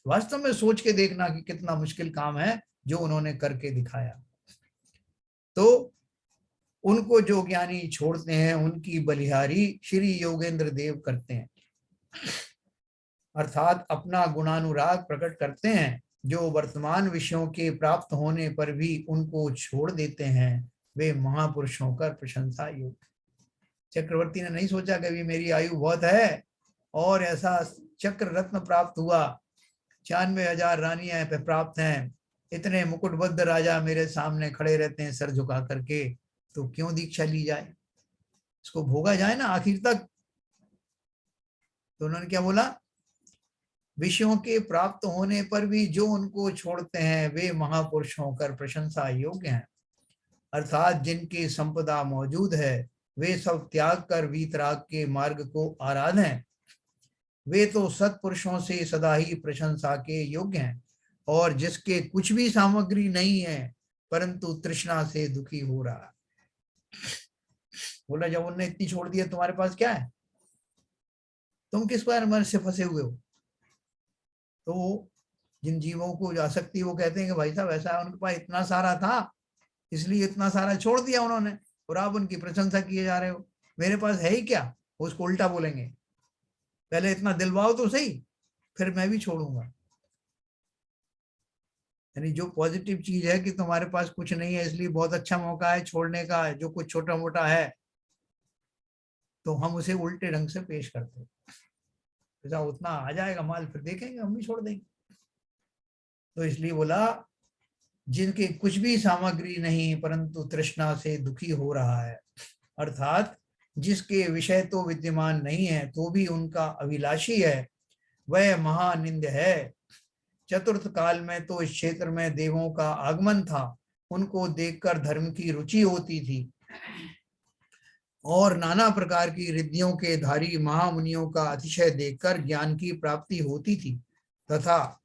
वास्तव में सोच के देखना कि कितना मुश्किल काम है जो उन्होंने करके दिखाया। तो उनको जो ज्ञानी छोड़ते हैं, उनकी बलिहारी श्री योगेंद्र देव करते हैं, अर्थात अपना गुणानुराग प्रकट करते हैं। जो वर्तमान विषयों के प्राप्त होने पर भी उनको छोड़ देते हैं, वे महापुरुषों का प्रशंसा योग्य। चक्रवर्ती ने नहीं सोचा कभी मेरी आयु बहुत है और ऐसा चक्र रत्न प्राप्त हुआ, 96,000 रानियां पे प्राप्त हैं, इतने मुकुटबद्ध राजा मेरे सामने खड़े रहते हैं सर झुका करके, तो क्यों दीक्षा ली जाए, इसको भोगा जाए ना आखिर तक। तो उन्होंने क्या बोला, विषयों के प्राप्त होने पर भी जो उनको छोड़ते हैं, वे महापुरुषों कर प्रशंसा योग्य हैं। अर्थात जिनकी संपदा मौजूद है, वे सब त्याग कर वीतराग के मार्ग को आराध हैं। वे तो सत्पुरुषों से सदा ही प्रशंसा के योग्य हैं। और जिसके कुछ भी सामग्री नहीं है, परंतु तृष्णा से दुखी हो रहा, बोला जब उन्होंने इतनी छोड़ दिया, तुम्हारे पास क्या है? तुम किस बार मन से फंसे हुए हो? तो जिन जीवों को जो आसक्ति, वो कहते हैं कि भाई साहब ऐसा उनके पास इतना सारा था, इसलिए इतना सारा छोड़ दिया उन्होंने, और आप उनकी प्रशंसा किए जा रहे हो। मेरे पास है ही क्या? उसको उल्टा बोलेंगे, पहले इतना दिलवाओ तो सही, फिर मैं भी छोड़ूंगा। यानी जो पॉजिटिव चीज है कि तुम्हारे पास कुछ नहीं है, इसलिए बहुत अच्छा मौका है छोड़ने का, जो कुछ छोटा मोटा है, तो हम उसे उल्टे ढंग से पेश करते हैं। पैसा उतना आ जाएगा माल, फिर देखेंगे, हम भी छोड़ देंगे। तो इसलिए बोला जिनके कुछ भी सामग्री नहीं परंतु तृष्णा से दुखी हो रहा है, अर्थात जिसके विषय तो विद्यमान नहीं है तो भी उनका अभिलाषी है, वह महानिंद है। चतुर्थ काल में तो इस क्षेत्र में देवों का आगमन था, उनको देखकर धर्म की रुचि होती थी और नाना प्रकार की रिद्धियों के धारी महामुनियों का अतिशय देखकर ज्ञान की प्राप्ति होती थी, तथा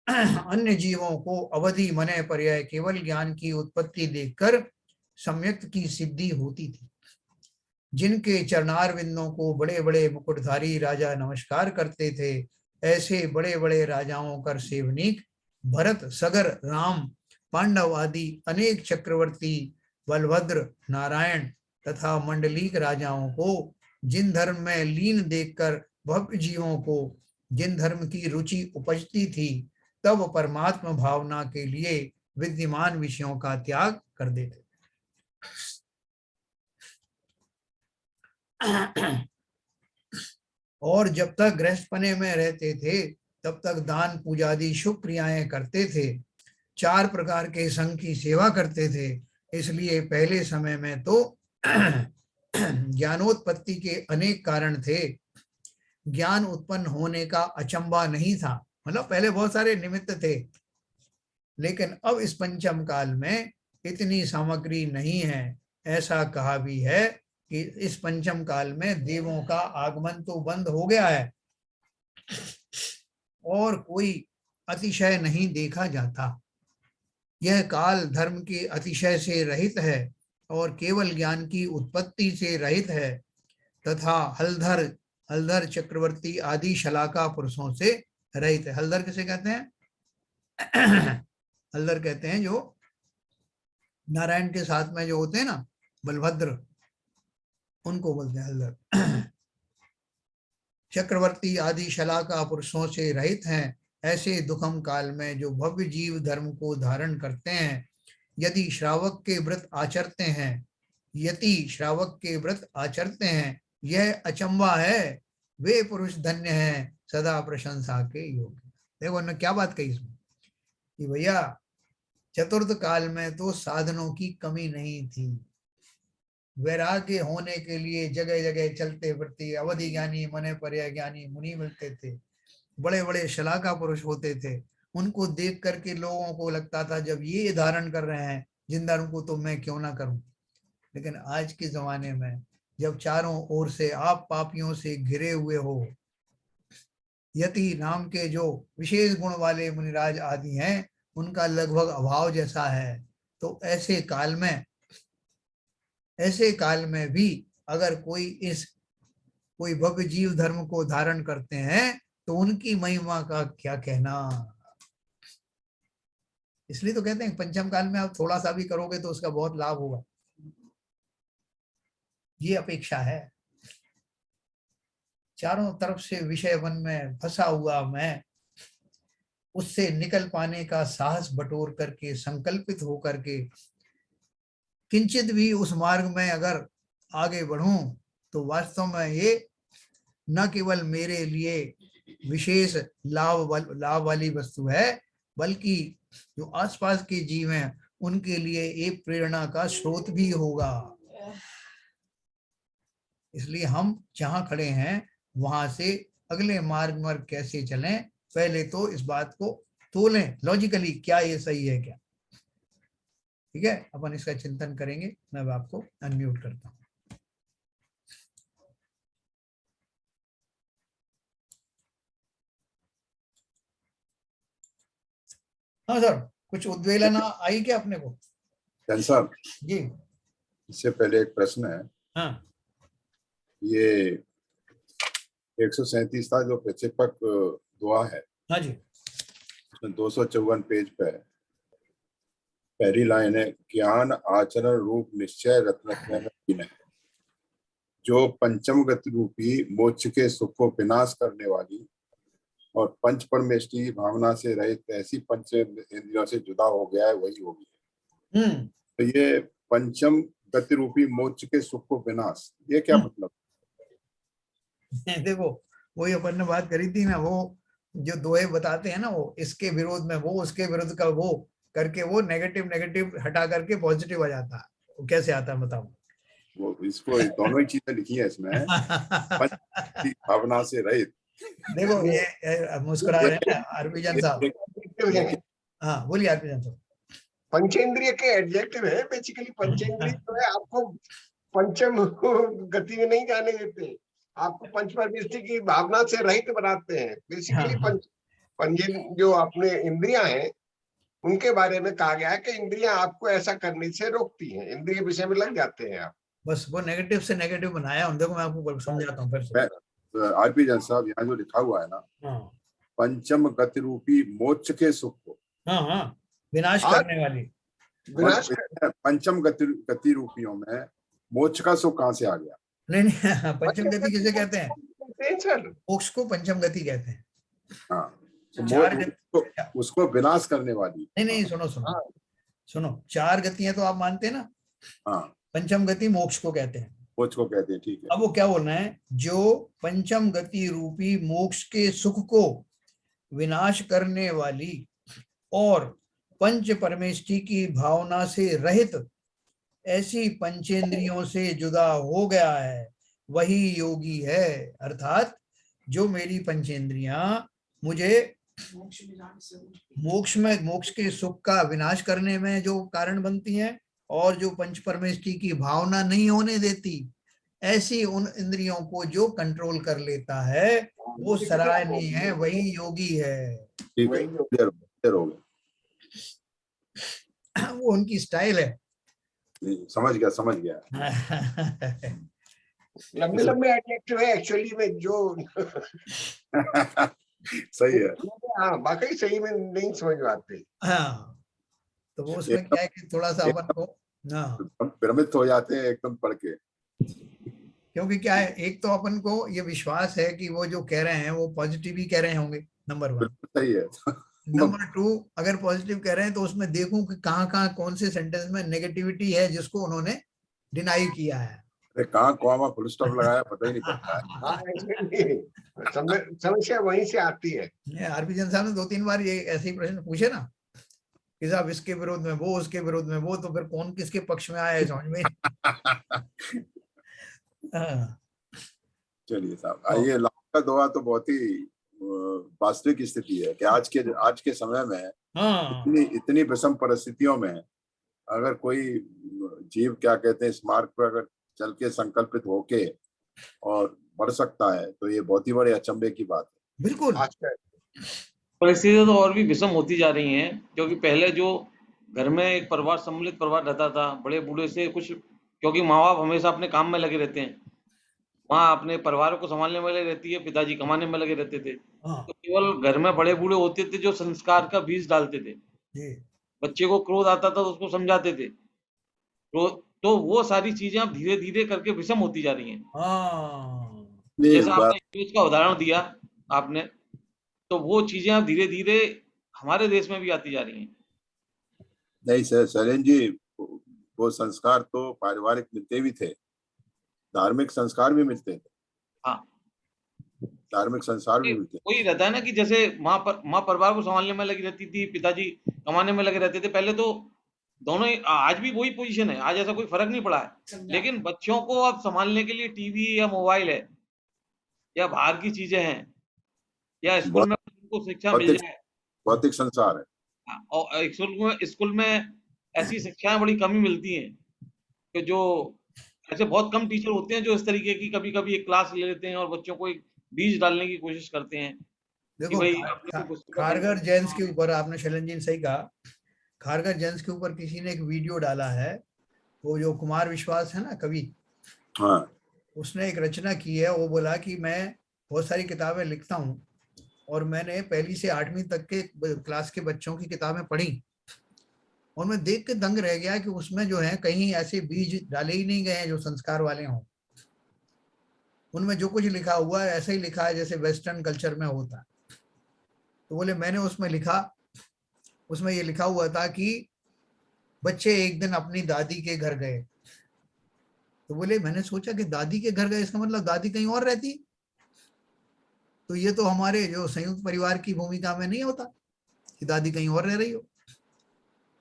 अन्य जीवों को अवधि मने पर्याय केवल ज्ञान की उत्पत्ति देखकर सम्यक की सिद्धि होती थी। जिनके चरणार विंदों को बड़े बड़े मुकुटधारी राजा नमस्कार करते थे, ऐसे बड़े बड़े राजाओं कर सेवनीक भरत, सगर, राम, पांडव आदि अनेक चक्रवर्ती, बलभद्र, नारायण तथा मंडलीक राजाओं को जिन धर्म में लीन देखकर भव्य जीवों को जिन धर्म की रुचि उपजती थी, तब परमात्मा भावना के लिए विद्यमान विषयों का त्याग कर देते। और जब तक गृहस्थपने में रहते थे तब तक दान पूजा आदि शुभ क्रियाएं करते थे, 4 प्रकार के संघ की सेवा करते थे। इसलिए पहले समय में तो ज्ञानोत्पत्ति के अनेक कारण थे, ज्ञान उत्पन्न होने का अचंबा नहीं था, मतलब पहले बहुत सारे निमित्त थे। लेकिन अब इस पंचम काल में इतनी सामग्री नहीं है। ऐसा कहा भी है कि इस पंचम काल में देवों का आगमन तो बंद हो गया है और कोई अतिशय नहीं देखा जाता। यह काल धर्म के अतिशय से रहित है और केवल ज्ञान की उत्पत्ति से रहित है, तथा हलधर हलधर चक्रवर्ती आदि शलाका पुरुषों से रहित है। हलधर किसे कहते हैं? हलधर कहते हैं जो नारायण के साथ में जो होते हैं ना, बलभद्र, उनको बोलते हैं हलधर। चक्रवर्ती आदि शलाका पुरुषों से रहित हैं। ऐसे दुखम काल में जो भव्य जीव धर्म को धारण करते हैं, यदि श्रावक के व्रत आचरते हैं, यति श्रावक के व्रत आचरते हैं, यह अचंबा है। वे पुरुष धन्य हैं, सदा प्रशंसा के योग्य। देखो उन्होंने क्या बात कही इसमें कि भैया चतुर्थ काल में तो साधनों की कमी नहीं थी, वैराग्य होने के लिए जगह जगह चलते फिरते अवधि ज्ञानी मने पर्याय ज्ञानी मुनि मिलते थे, बड़े बड़े शलाका पुरुष होते थे। उनको देख करके लोगों को लगता था जब ये धारण कर रहे हैं जिन धर्म को तो मैं क्यों ना करूं। लेकिन आज के जमाने में जब चारों ओर से आप पापियों से घिरे हुए हो, यति नाम के जो विशेष गुण वाले मुनिराज आदि हैं उनका लगभग अभाव जैसा है, तो ऐसे काल में भी अगर कोई भव्य जीव धर्म को धारण करते हैं तो उनकी महिमा का क्या कहना। इसलिए तो कहते हैं पंचम काल में आप थोड़ा सा भी करोगे तो उसका बहुत लाभ होगा, ये अपेक्षा है। चारों तरफ से विषय वन में फंसा हुआ मैं उससे निकल पाने का साहस बटोर करके संकल्पित होकर के किंचित भी उस मार्ग में अगर आगे बढ़ूं तो वास्तव में ये न केवल मेरे लिए विशेष लाभ वाली वस्तु है, बल्कि जो आसपास के जीव हैं उनके लिए एक प्रेरणा का स्रोत भी होगा। इसलिए हम जहां खड़े हैं वहां से अगले मार्ग में कैसे चलें, पहले तो इस बात को तोलें लॉजिकली, क्या ये सही है क्या। ठीक है, अपन इसका चिंतन करेंगे। मैं आपको अनम्यूट करता हूं। हाँ सर, कुछ उद्वेलना आई क्या अपने को? साहब जी, इससे पहले एक प्रश्न है। हाँ, ये 137 था जो प्रक्षेपक दुआ है। हाँ जी, 254 पेज पे पहली लाइन है, ज्ञान आचरण रूप निश्चय रत्न जो पंचम गति रूपी मोक्ष के सुख को विनाश करने वाली और पंच परमेष्टि भावना से रहित ऐसी पंच इंद्रियों से जुदा हो गया है वही होगी। तो ये पंचम गति रूपी मोक्ष के सुख को विनाश, ये क्या मतलब? देखो वही अपन ने बात करी थी ना, वो जो दोहे बताते हैं ना, वो इसके विरोध में वो, उसके विरोध का वो करके, वो नेगेटिव नेगेटिव हटा करके पॉजिटिव आ जाता है। वो कैसे आता है बताओ? वो इसको दोनों ही चीजें लिखी है इसमें, पंच की भावना से रहित। देखो ये मुस्कुरा रहे हैं ना हरभजन साहब। ये है। हाँ बोलिए हरभजन साहब। पंचेंद्रिय के एडजेक्टिव है बेसिकली। पंचेंद्रिय जो है आपको पंचम गति में नहीं जाने देते, आपको पंच परमेष्टि की भावना से रहित बनाते हैं बेसिकली। हाँ, पंचेन जो अपने इंद्रियां हैं उनके बारे में कहा गया है कि इंद्रियां आपको ऐसा करने से रोकती हैं, इंद्रिय विषय में लग जाते हैं आप। बस वो नेगेटिव से नेगेटिव बनाया हूँ। देखो मैं आपको समझाता हूँ फिर से। आरपी जन साहब, यहाँ जो लिखा हुआ है ना, हाँ पंचम गति रूपी मोक्ष के सुख को, हाँ हाँ, विनाश हाँ, करने वाली। विनाश पंचम गति रूपियों में मोक्ष का सुख कहाँ से आ गया? नहीं नहीं, पंचम गति किसे कहते हैं? सर मोक्ष को पंचम गति कहते हैं। हाँ, तो चार गति, उसको विनाश करने वाली। नहीं नहीं, सुनो सुनो हाँ, सुनो, चार गतियां तो आप मानते हैं ना? हाँ, पंचम गति मोक्ष को कहते हैं। मोक्ष को कहते हैं, ठीक है। अब वो क्या बोलना है? जो पंचम गति रूपी मोक्ष के सुख को विनाश करने वाली और पंच परमेष्टि की भावना से रहित ऐसी पंचेंद्रियों से जुदा हो गया है, वही योगी है। अर्थात जो मेरी पंचेंद्रियां मुझे मोक्ष के सुख का विनाश करने में जो कारण बनती हैं और जो पंच परमेष्टि की भावना नहीं होने देती, ऐसी उन इंद्रियों को जो कंट्रोल कर लेता है, वो सराहनीय है, वही योगी है। ठीक है, क्लियर हो गया। वो उनकी स्टाइल है। समझ गया। लंबे लंबे एडजेक्टिव है एक्चुअली में जो सही है। हाँ वाकई सही में नहीं समझ में आते। हाँ, तो वो उसमें क्या है कि थोड़ा सा अपन को भ्रमित हो जाते हैं एकदम पढ़ के, क्योंकि क्या है, एक तो अपन को ये विश्वास है कि वो जो कह रहे हैं वो पॉजिटिव ही कह रहे होंगे, नंबर 1। सही है। नंबर 2, अगर पॉजिटिव कह रहे हैं तो उसमें देखूं कि कहाँ कहाँ कौन से सेंटेंस में नेगेटिविटी है जिसको उन्होंने डिनाई किया है। कहाँ कॉमा फुल स्टॉप लगाया पता ही नहीं पड़ता है। समस्या वहीं से आती है। हरभजन साहब ने 2-3 बार ये ऐसे ही प्रश्न पूछे ना कि साहब इसके विरोध में वो, उसके विरोध में वो, तो फिर कौन किसके पक्ष में आया है समझ में। चलिए साहब, ये लाख का दुआ तो बहुत ही वास्तविक स्थिति है कि आज के समय में इतनी विषम परिस्थितियों में अगर कोई जीव, क्या कहते हैं, इस मार्ग पर अगर चल के संकल्पित होके और बढ़ सकता है, तो ये बहुत ही बड़े अचंभे की बात है। बिल्कुल। परिस्थितियां तो और भी विषम होती जा रही हैं, क्योंकि पहले जो घर में एक परिवार, सम्मिलित परिवार रहता था, बड़े बूढ़े से कुछ, क्योंकि माँ बाप हमेशा अपने काम में लगे रहते हैं, माँ अपने परिवार को संभालने में लगी रहती है, पिताजी कमाने में लगे रहते थे। तो केवल घर में बड़े बूढ़े होते थे जो संस्कार का बीज डालते थे। बच्चे को क्रोध आता था तो उसको समझाते थे, तो वो सारी चीजें अब धीरे धीरे करके विषम होती जा रही हैं। जैसा आपने का उदाहरण दिया आपने, तो वो चीजें अब धीरे धीरे हमारे देश में भी आती जा रही हैं। नहीं सर, शैलेंद्र जी, वो संस्कार तो पारिवारिक मिलते भी थे, धार्मिक संस्कार भी मिलते थे। हाँ, धार्मिक संस्कार भी मिलते। वही रहता है ना कि जैसे माँ परिवार को संभालने में लगी रहती थी, पिताजी कमाने में लगे रहते थे। पहले तो दोनों ही, आज भी वही पोजीशन है, आज ऐसा कोई फर्क नहीं पड़ा है। लेकिन बच्चों को अब संभालने के लिए टीवी या मोबाइल है या बाहर की चीजें हैं या स्कूल में उनको शिक्षा मिल जाए, भौतिक संसार है। और स्कूल में ऐसी शिक्षाएं बड़ी कमी मिलती हैं कि जो ऐसे बहुत कम टीचर होते हैं जो इस तरीके की कभी कभी एक क्लास ले लेते हैं और बच्चों को एक बीज डालने की कोशिश करते हैं। देखो खारघर जेन्स के ऊपर आपने शैलेंद्र जी ने सही कहा, खारघर जेन्स के ऊपर किसी ने एक वीडियो डाला है, वो जो कुमार विश्वास है ना कवि, हाँ, उसने एक रचना की है। वो बोला कि मैं बहुत सारी किताबें लिखता हूँ और मैंने 1ली से 8वीं तक के क्लास के बच्चों की किताबें पढ़ी और मैं देख के दंग रह गया कि उसमें जो है कहीं ऐसे बीज डाले ही नहीं गए हैं जो संस्कार वाले हों। उनमें जो कुछ लिखा हुआ है ऐसा ही लिखा है जैसे वेस्टर्न कल्चर में होता है। तो बोले मैंने उसमें लिखा, उसमें ये लिखा हुआ था कि बच्चे एक दिन अपनी दादी के घर गए। तो बोले मैंने सोचा कि दादी के घर गए, इसका मतलब दादी कहीं और रहती। तो ये तो हमारे जो संयुक्त परिवार की भूमिका में नहीं होता कि दादी कहीं और रह रही हो।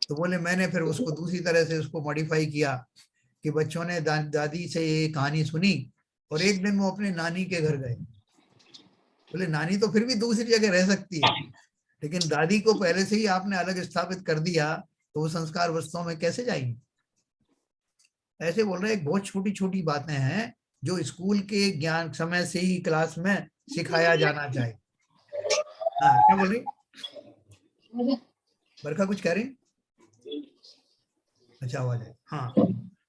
तो बोले मैंने फिर उसको दूसरी तरह से उसको मॉडिफाई किया कि बच्चों ने दादी से ये कहानी सुनी और एक दिन वो अपने नानी के घर गए। बोले नानी तो फिर भी दूसरी जगह रह सकती है, लेकिन दादी को पहले से ही आपने अलग स्थापित कर दिया, तो वो संस्कार वास्तव में कैसे जाएंगे। ऐसे बोल रहे हैं, बहुत छोटी छोटी बातें हैं जो स्कूल के ज्ञान समय से ही क्लास में सिखाया जाना चाहिए। हाँ क्या बोल रही बरखा, कुछ कह रही? अच्छा आवाज है। हाँ,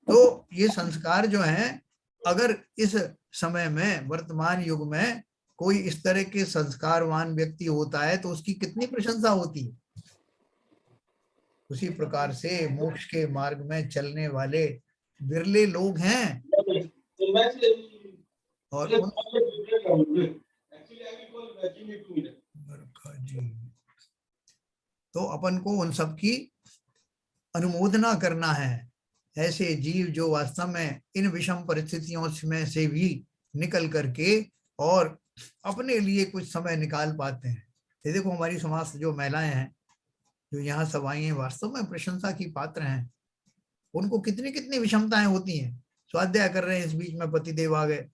तो ये संस्कार जो है, अगर इस समय में वर्तमान युग में कोई इस तरह के संस्कारवान व्यक्ति होता है तो उसकी कितनी प्रशंसा होती है। उसी प्रकार से मोक्ष के मार्ग में चलने वाले बिरले लोग हैं, और तो अपन को उन सब की अनुमोदना करना है। ऐसे जीव जो वास्तव में इन विषम परिस्थितियों में से भी निकल करके और अपने लिए कुछ समय निकाल पाते हैं। ये देखो हमारी समाज जो महिलाएं हैं जो यहाँ सब आई हैं, वास्तव में प्रशंसा की पात्र हैं। उनको कितनी कितनी विषमताएं होती हैं। स्वाध्याय कर रहे हैं, इस बीच में पतिदेव आ गए,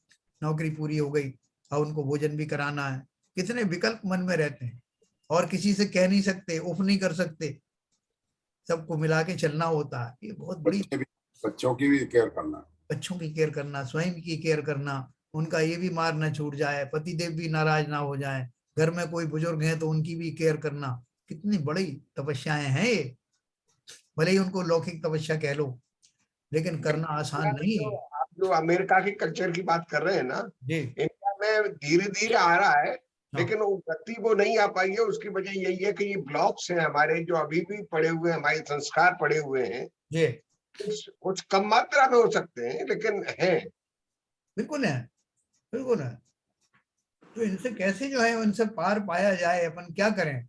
नौकरी पूरी हो गई, और उनको भोजन भी कराना है। कितने विकल्प मन में रहते हैं, और किसी से कह नहीं सकते, उफ नहीं कर सकते, सबको मिला के चलना होता है। ये बहुत बड़ी, बच्चों की भी केयर करना, बच्चों की केयर करना, स्वयं की केयर करना, उनका ये भी मार न छूट जाए, पतिदेव भी नाराज ना हो जाए, घर में कोई बुजुर्ग है तो उनकी भी केयर करना। कितनी बड़ी तपस्याएं हैं ये। भले ही उनको लौकिक तपस्या कह लो, लेकिन करना आसान नहीं है। आप जो अमेरिका के कल्चर की बात कर रहे हैं ना, इंडिया में धीरे धीरे आ रहा है, लेकिन वो गति वो नहीं आ पाई है। उसकी वजह यही है कि ये ब्लॉक्स हैं हमारे, जो अभी भी पड़े हुए हैं, हमारे संस्कार पड़े हुए हैं। कुछ कम मात्रा में हो सकते हैं, लेकिन हैं। बिल्कुल है, बिल्कुल है। तो इनसे कैसे जो है उनसे पार पाया जाए, अपन क्या करें।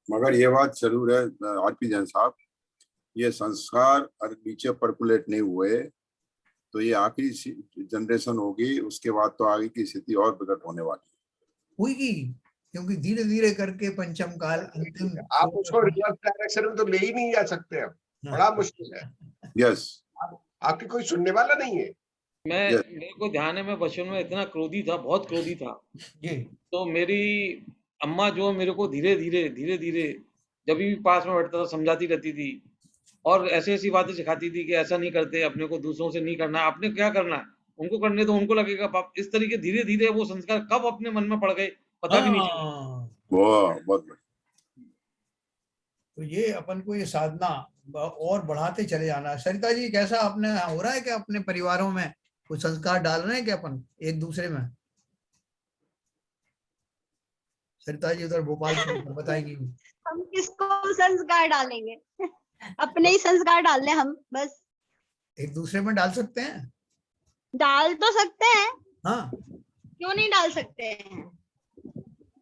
मगर ये बात जरूर है आरपी जैन साहब, ये संस्कार अगर नीचे परकुलेट नहीं हुए तो ये आखिरी जनरेशन होगी, उसके बाद तो आगे की स्थिति और विकट होने वाली होगी, क्योंकि धीरे धीरे करके पंचम काल अंतिम, आप उसको रिवर्स डायरेक्शन में तो ले ही नहीं जा सकते, अब बड़ा मुश्किल है। यस, आपकी कोई सुनने वाला नहीं है। मेरे को ध्यान है, मैं बचपन में इतना क्रोधी था, बहुत क्रोधी था। तो मेरी अम्मा जो मेरे को धीरे धीरे जब भी पास में बैठता था समझाती रहती थी, और ऐसी बातें सिखाती थी कि ऐसा नहीं करते, अपने को दूसरों से नहीं करना, आपने क्या करना है, उनको करने तो उनको लगेगा पाप। इस तरीके धीरे धीरे वो संस्कार कब अपने मन में पड़ गए पता भी नहीं चला। बहुत। तो ये अपन को ये साधना और बढ़ाते चले जाना। सरिता जी, कैसा अपने हो रहा है क्या, अपने परिवारों में कुछ संस्कार डाल रहे हैं क्या अपन एक दूसरे में? सरिता जी उधर भोपाल से बताएंगी। हम किसको संस्कार डालेंगे, अपने ही संस्कार डाल लें हम बस। एक दूसरे में डाल सकते हैं, डाल तो सकते हैं। हाँ, क्यों नहीं डाल सकते हैं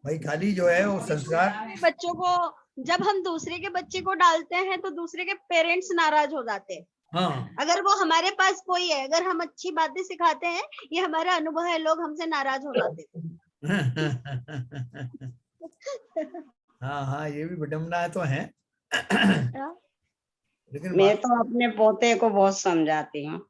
भाई। खाली जो है वो संस्कार, बच्चों को, जब हम दूसरे के बच्चे को डालते हैं तो दूसरे के पेरेंट्स नाराज हो जाते हैं। हाँ, अगर वो हमारे पास कोई है, अगर हम अच्छी बातें सिखाते हैं, ये हमारा अनुभव है, लोग हमसे नाराज हो जाते हैं। हाँ हाँ, ये भी विडम्बना तो है। लेकिन मैं तो अपने पोते को बहुत समझाती हूँ।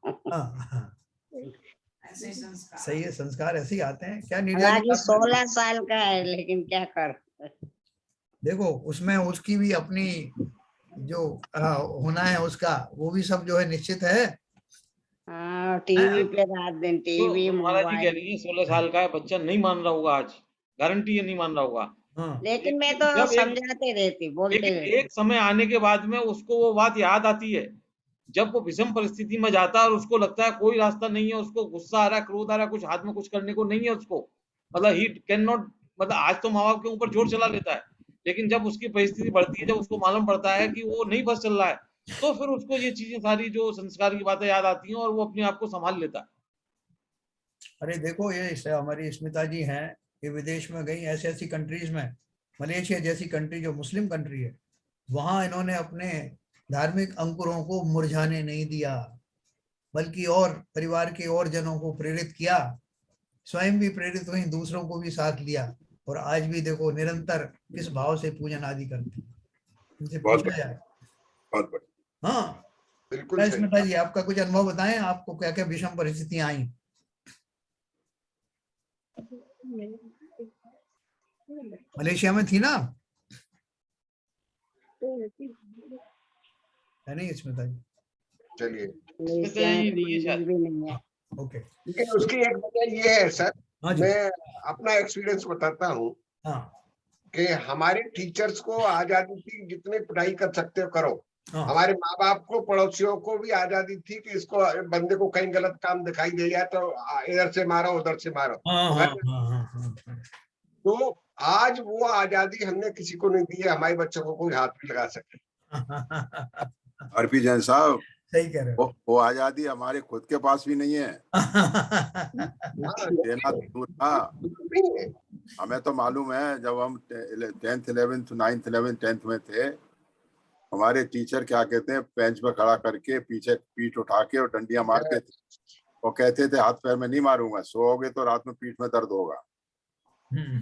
सही है, संस्कार ऐसे ही आते हैं। क्या हालांकि 16 साल का है, लेकिन क्या कर। देखो उसमें उसकी भी अपनी जो होना है उसका, वो भी सब जो है निश्चित है। हाँ, टीवी पे रात दिन टीवी, तो महाराज जी कह रही है 16 साल का है बच्चा, नहीं मान रहा होगा, आज गारंटी है नहीं मान रहा होगा। लेकिन मैं तो समझाते रहती, बोलते रहती। एक समय आने के बाद में उसको वो बात याद आती है, जब वो विषम परिस्थिति में जाता है और उसको लगता है कोई रास्ता नहीं है, उसको गुस्सा आ रहा है, क्रोध आ रहा है, कुछ हाथ में कुछ करने को नहीं है उसको, मतलब ही कैन नॉट, मतलब आज तो माँ बाप के ऊपर जोर चला लेता है, लेकिन जब उसकी परिस्थिति बढ़ती है, जब उसको मालूम पड़ता है कि वो नहीं बस चल रहा है, तो फिर उसको ये चीजें सारी जो संस्कार की बातें याद आती हैं और वो अपने आप को संभाल लेता है। अरे देखो, ये हमारी स्मिता जी हैं, ये विदेश में गई, ऐसी कंट्रीज में, मलेशिया जैसी कंट्री जो मुस्लिम कंट्री है, वहां इन्होंने अपने धार्मिक अंकुरों को मुरझाने नहीं दिया, बल्कि और परिवार के और जनों को प्रेरित किया स्वयं भी प्रेरित हुई, दूसरों को भी साथ लिया, और आज भी देखो निरंतर किस भाव से पूजन आदि करते हैं। इनसे पूछा जाए। बहुत बढ़िया। हाँ बिल्कुल सही। स्मिता जी, आपका कुछ अनुभव बताएं, आपको क्या क्या विषम परिस्थितियां आई? मलेशिया में थी ना? है नहीं स्मिता जी? चलिए, भी नहीं है। ओके। लेकिन उसकी एक वजह ये है सर, हाँ जी। मैं अपना एक्सपीरियंस बताता हूँ हाँ कि हमारे टीचर्स को आजादी थी, जितने पढ़ाई कर सकते हो करो। हाँ हमारे माँ बाप को, पड़ोसियों को भी आजादी थी कि इसको, बंदे को कहीं गलत काम दिखाई दे जाए तो इधर से मारो उधर से मारो। हाँ हाँ हाँ हाँ। तो आज वो आजादी हमने किसी को नहीं दी है, हमारे बच्चों को कोई हाथ भी लगा सके। आरपी जैन साहब, सही कह रहे हो। वो आजादी हमारे खुद के पास भी नहीं है। देना दूर था। हमें तो मालूम है, जब हम 10th 11th 9th 11th 10th में थे, हमारे टीचर क्या कहते हैं, बेंच पे खड़ा करके पीछे पीठ उठा के और डंडियां मारते थे, और कहते थे हाथ पैर में नहीं मारूंगा, सोओगे तो रात में पीठ में दर्द होगा।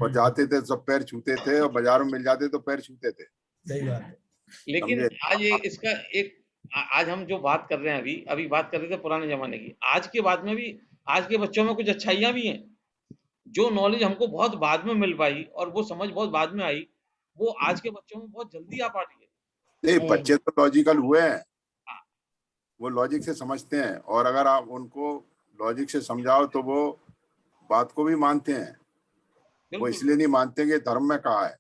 और जाते थे सब पैर छूते थे, और बाजारों में मिल जाते तो पैर छूते थे। सही बात है। लेकिन आज इसका एक, आज हम जो बात कर रहे हैं, अभी बात कर रहे थे पुराने जमाने की, आज के बाद में भी आज के बच्चों में कुछ अच्छाइयां भी हैं। जो नॉलेज हमको बहुत बाद में मिल पाई और वो समझ बहुत बाद में आई, वो आज के बच्चों में बहुत जल्दी आ पा रही है। नहीं, बच्चे तो लॉजिकल हुए हैं, वो लॉजिक से समझते हैं, और अगर आप उनको लॉजिक से समझाओ तो वो बात को भी मानते हैं। वो इसलिए नहीं मानते कि धर्म में कहा है।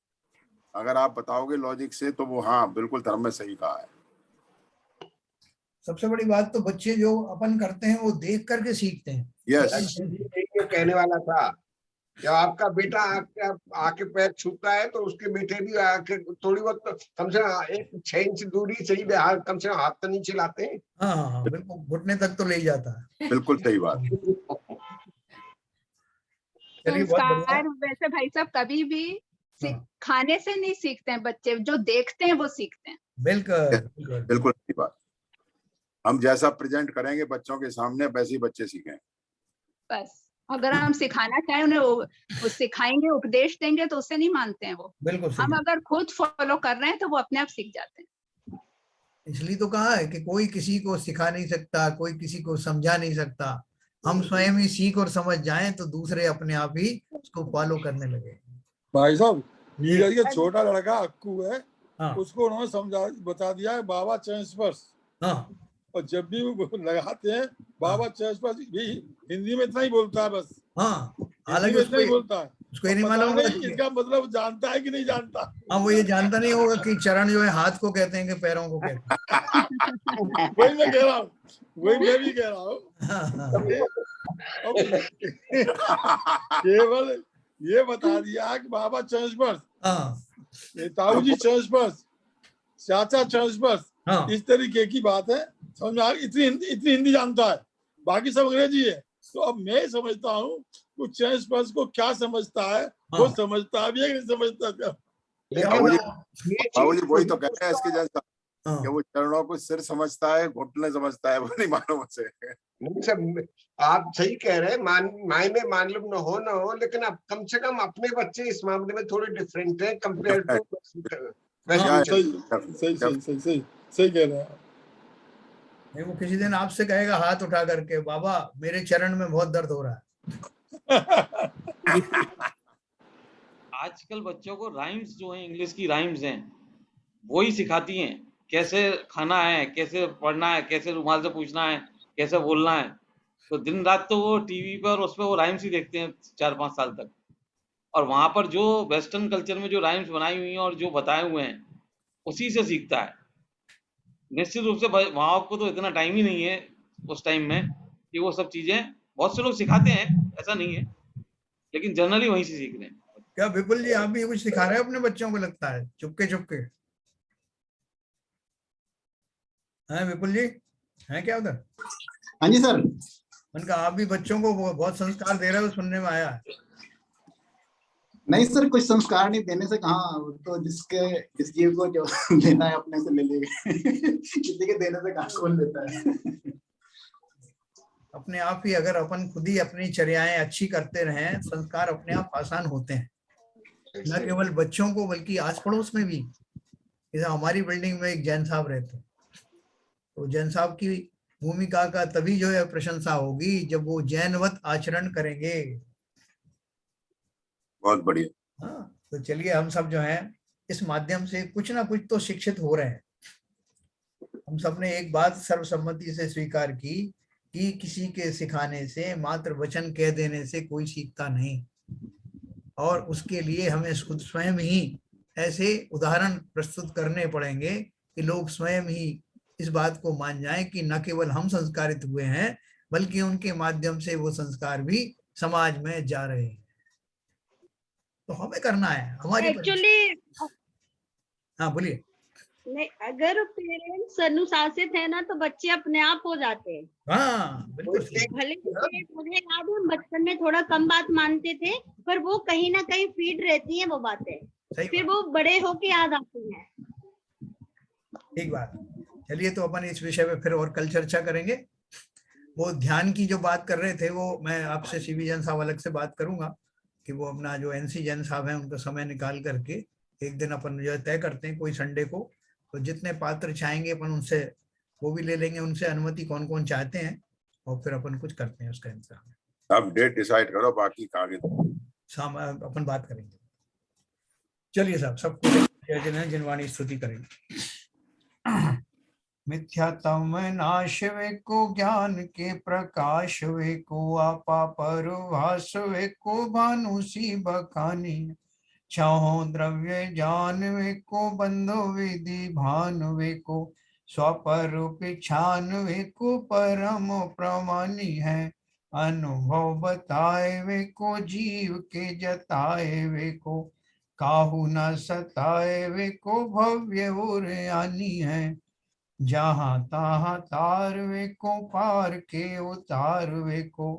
अगर आप बताओगे लॉजिक से तो वो हाँ बिल्कुल धर्म में सही कहा है। सबसे बड़ी बात तो बच्चे जो अपन करते हैं वो देख करके सीखते हैं। यस, कहने वाला था, जब आपका बेटा आके पैर छूता है तो उसके बेटे भी आके थोड़ी बहुत कम से कम 1-6 इंच दूरी सही, कम से कम हाथ तो नहीं चिल्लाते हैं। हाँ बिल्कुल, घुटने तक तो ले जाता है। बिल्कुल सही बात। संस्कार वैसे भाई साहब कभी भी खाने से नहीं सीखते हैं बच्चे, जो देखते हैं वो सीखते हैं। बिल्कुल सही बात। हम जैसा प्रेजेंट करेंगे बच्चों के सामने, वैसे ही बच्चे सीखेंगे। बस अगर हम सिखाना चाहें उन्हें, वो सिखाएंगे, उपदेश देंगे तो उससे नहीं मानते हैं वो। बिल्कुल हम अगर खुद फॉलो कर रहे हैं तो वो अपने आप सीख जाते हैं। इसलिए तो कहा है कि कोई किसी को सिखा नहीं सकता, कोई किसी को समझा नहीं सकता। हम स्वयं ही सीख और समझ जाएं तो दूसरे अपने आप ही उसको फॉलो करने लगे। भाई साहब, ये छोटा लड़का अक्कू है, उसको उन्होंने समझा बता दिया है बाबा चेंजपर्स। और जब भी वो लगाते हैं बाबा चेंजपर्स, भी हिंदी में इतना ही बोलता है बस। हालांकि इतना ही बोलता है, उसको ये नहीं मालूम इसका मतलब जानता है कि नहीं जानता। हाँ, वो ये जानता नहीं होगा कि चरण जो है हाथ को कहते हैं कि पैरों को कहते हैं। वही मैं कह रहा हूँ, वही मैं भी कह रहा हूँ। केवल ये बता दिया कि बाबा चेंजपर्स, ताऊजी चेंजपर्स, चाचा चेंजपर्स, इस तरीके की बात है। समझ में आ गई? इतनी हिंदी जानता है, बाकी सब अंग्रेजी है। तो अब मैं समझता हूँ वो चेंजपर्स को क्या समझता है, वो समझता है भी नहीं समझता। वही तो कहते हैं इसके जैसा कि वो चरणों को सिर समझता है, घुटने समझता है, वो नहीं मालूम उसे। नहीं सब आप सही कह रहे हैं, मायने मालूम न हो, लेकिन अब कम से कम अपने बच्चे इस मामले में थोड़े डिफरेंट हैं कंपेयर टू। सही कह रहे हैं। नहीं, वो किसी दिन आपसे कहेगा हाथ उठा करके, बाबा मेरे चरण में बहुत दर्द हो रहा है। आजकल बच्चों को राइम्स जो है, इंग्लिश की राइम्स हैं, वो ही सिखाती हैं। कैसे खाना है, कैसे पढ़ना है, कैसे रुमाल से पूछना है, कैसे बोलना है। तो दिन रात तो वो टीवी पर उस पर वो राइम्स ही देखते हैं 4-5 साल तक। और वहां पर जो वेस्टर्न कल्चर में जो राइम्स बनाई हुई हैं और जो बताए हुए हैं, उसी से सीखता है। निश्चित रूप से माँ बाप को तो इतना टाइम ही नहीं है उस टाइम में कि वो सब चीजें, बहुत से लोग सिखाते हैं, ऐसा नहीं है, लेकिन जनरली वहीं से सीख रहे हैं। क्या विपुल जी, आप भी कुछ सिखा रहे हैं अपने बच्चों को, लगता है चुपके चुपके? हैं विपुल जी, हैं क्या उधर? हाँ जी सर। उनका आप भी बच्चों को बहुत संस्कार दे रहे हो, सुनने में आया है। नहीं सर, कुछ संस्कार नहीं देने से कहाँ, तो जिसकी को जो लेना है अपने से ले लेगा। किसी के देने से कहाँ कौन लेता है। अपने आप ही अगर अपन खुद ही अपनी चर्याएं अच्छी करते रहें, संस्कार अपने आप आसान होते हैं, न केवल बच्चों को बल्कि आस पड़ोस में भी। जैसे हमारी बिल्डिंग में एक जैन साहब रहते हैं, तो जैन साहब की भूमिका का तभी जो है प्रशंसा होगी जब वो जैनवत आचरण करेंगे। बहुत बढ़िया। हाँ, तो चलिए हम सब जो हैं इस माध्यम से कुछ ना कुछ तो शिक्षित हो रहे हैं। हम सब ने एक बात सर्वसम्मति से स्वीकार की कि किसी के सिखाने से, मात्र वचन कह देने से कोई सीखता नहीं, और उसके लिए हमें खुद स्वयं ही ऐसे उदाहरण प्रस्तुत करने पड़ेंगे कि लोग स्वयं ही इस बात को मान जाएं कि न केवल हम संस्कारित हुए हैं बल्कि उनके माध्यम से वो संस्कार भी समाज में जा रहे हैं। तो हमें करना है हमारी एक्चुअली। हाँ बोलिए। नहीं, अगर पेरेंट्स अनुशासित है ना तो बच्चे अपने आप हो जाते हैं। हाँ बिल्कुल। भले मुझे याद है बचपन में थोड़ा कम बात मानते थे, पर वो कहीं ना कहीं फीड रहती है वो बातें, फिर वो बड़े होके याद आती हैं। ठीक बात। चलिए तो अपन इस विषय पे फिर और कल चर्चा करेंगे। वो ध्यान की जो बात कर रहे थे वो मैं आपसे सीवी जैन साहब अलग से बात करूंगा कि वो अपना जो एनसी जैन साहब है उनका समय निकाल करके एक दिन अपन जो तय करते हैं कोई संडे को, तो जितने पात्र चाहेंगे अपन उनसे वो भी ले लेंगे, उनसे अनुमति कौन कौन चाहते हैं, और फिर अपन कुछ करते हैं उसका इंतजाम। आप डेट डिसाइड करो, बाकी आगे शाम अपन बात करेंगे। चलिए साहब, सबको जिनवाणी स्तुति करेंगे। मिथ्यात्म नाश वे को ज्ञान के प्रकाश वे को आपा परभास वे को भानुसी बखानी छहो द्रव्य जान वे को बंधो विधि भान वे को स्वपर पिछान वे को परम प्रमानी है अनुभव बताए वे को जीव के जताए वे को काहू न सताए वे को भव्य और आनी है जहाँ तहाँ तारवे को पार के उतारवे को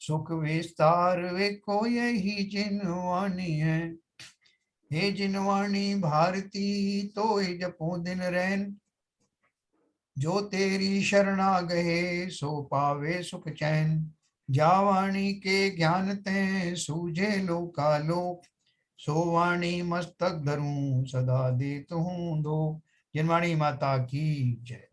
सुख विस्तारवे को यही जिनवाणी है। हे जिनवाणी भारती तो जपो दिन रैन जो तेरी शरणा गए सो पावे सुख चैन जावाणी के ज्ञान ते सूझे लोकालोक सो वाणी मस्तक धरूं सदा देत हूँ दो। जिनवाणी माता की जय।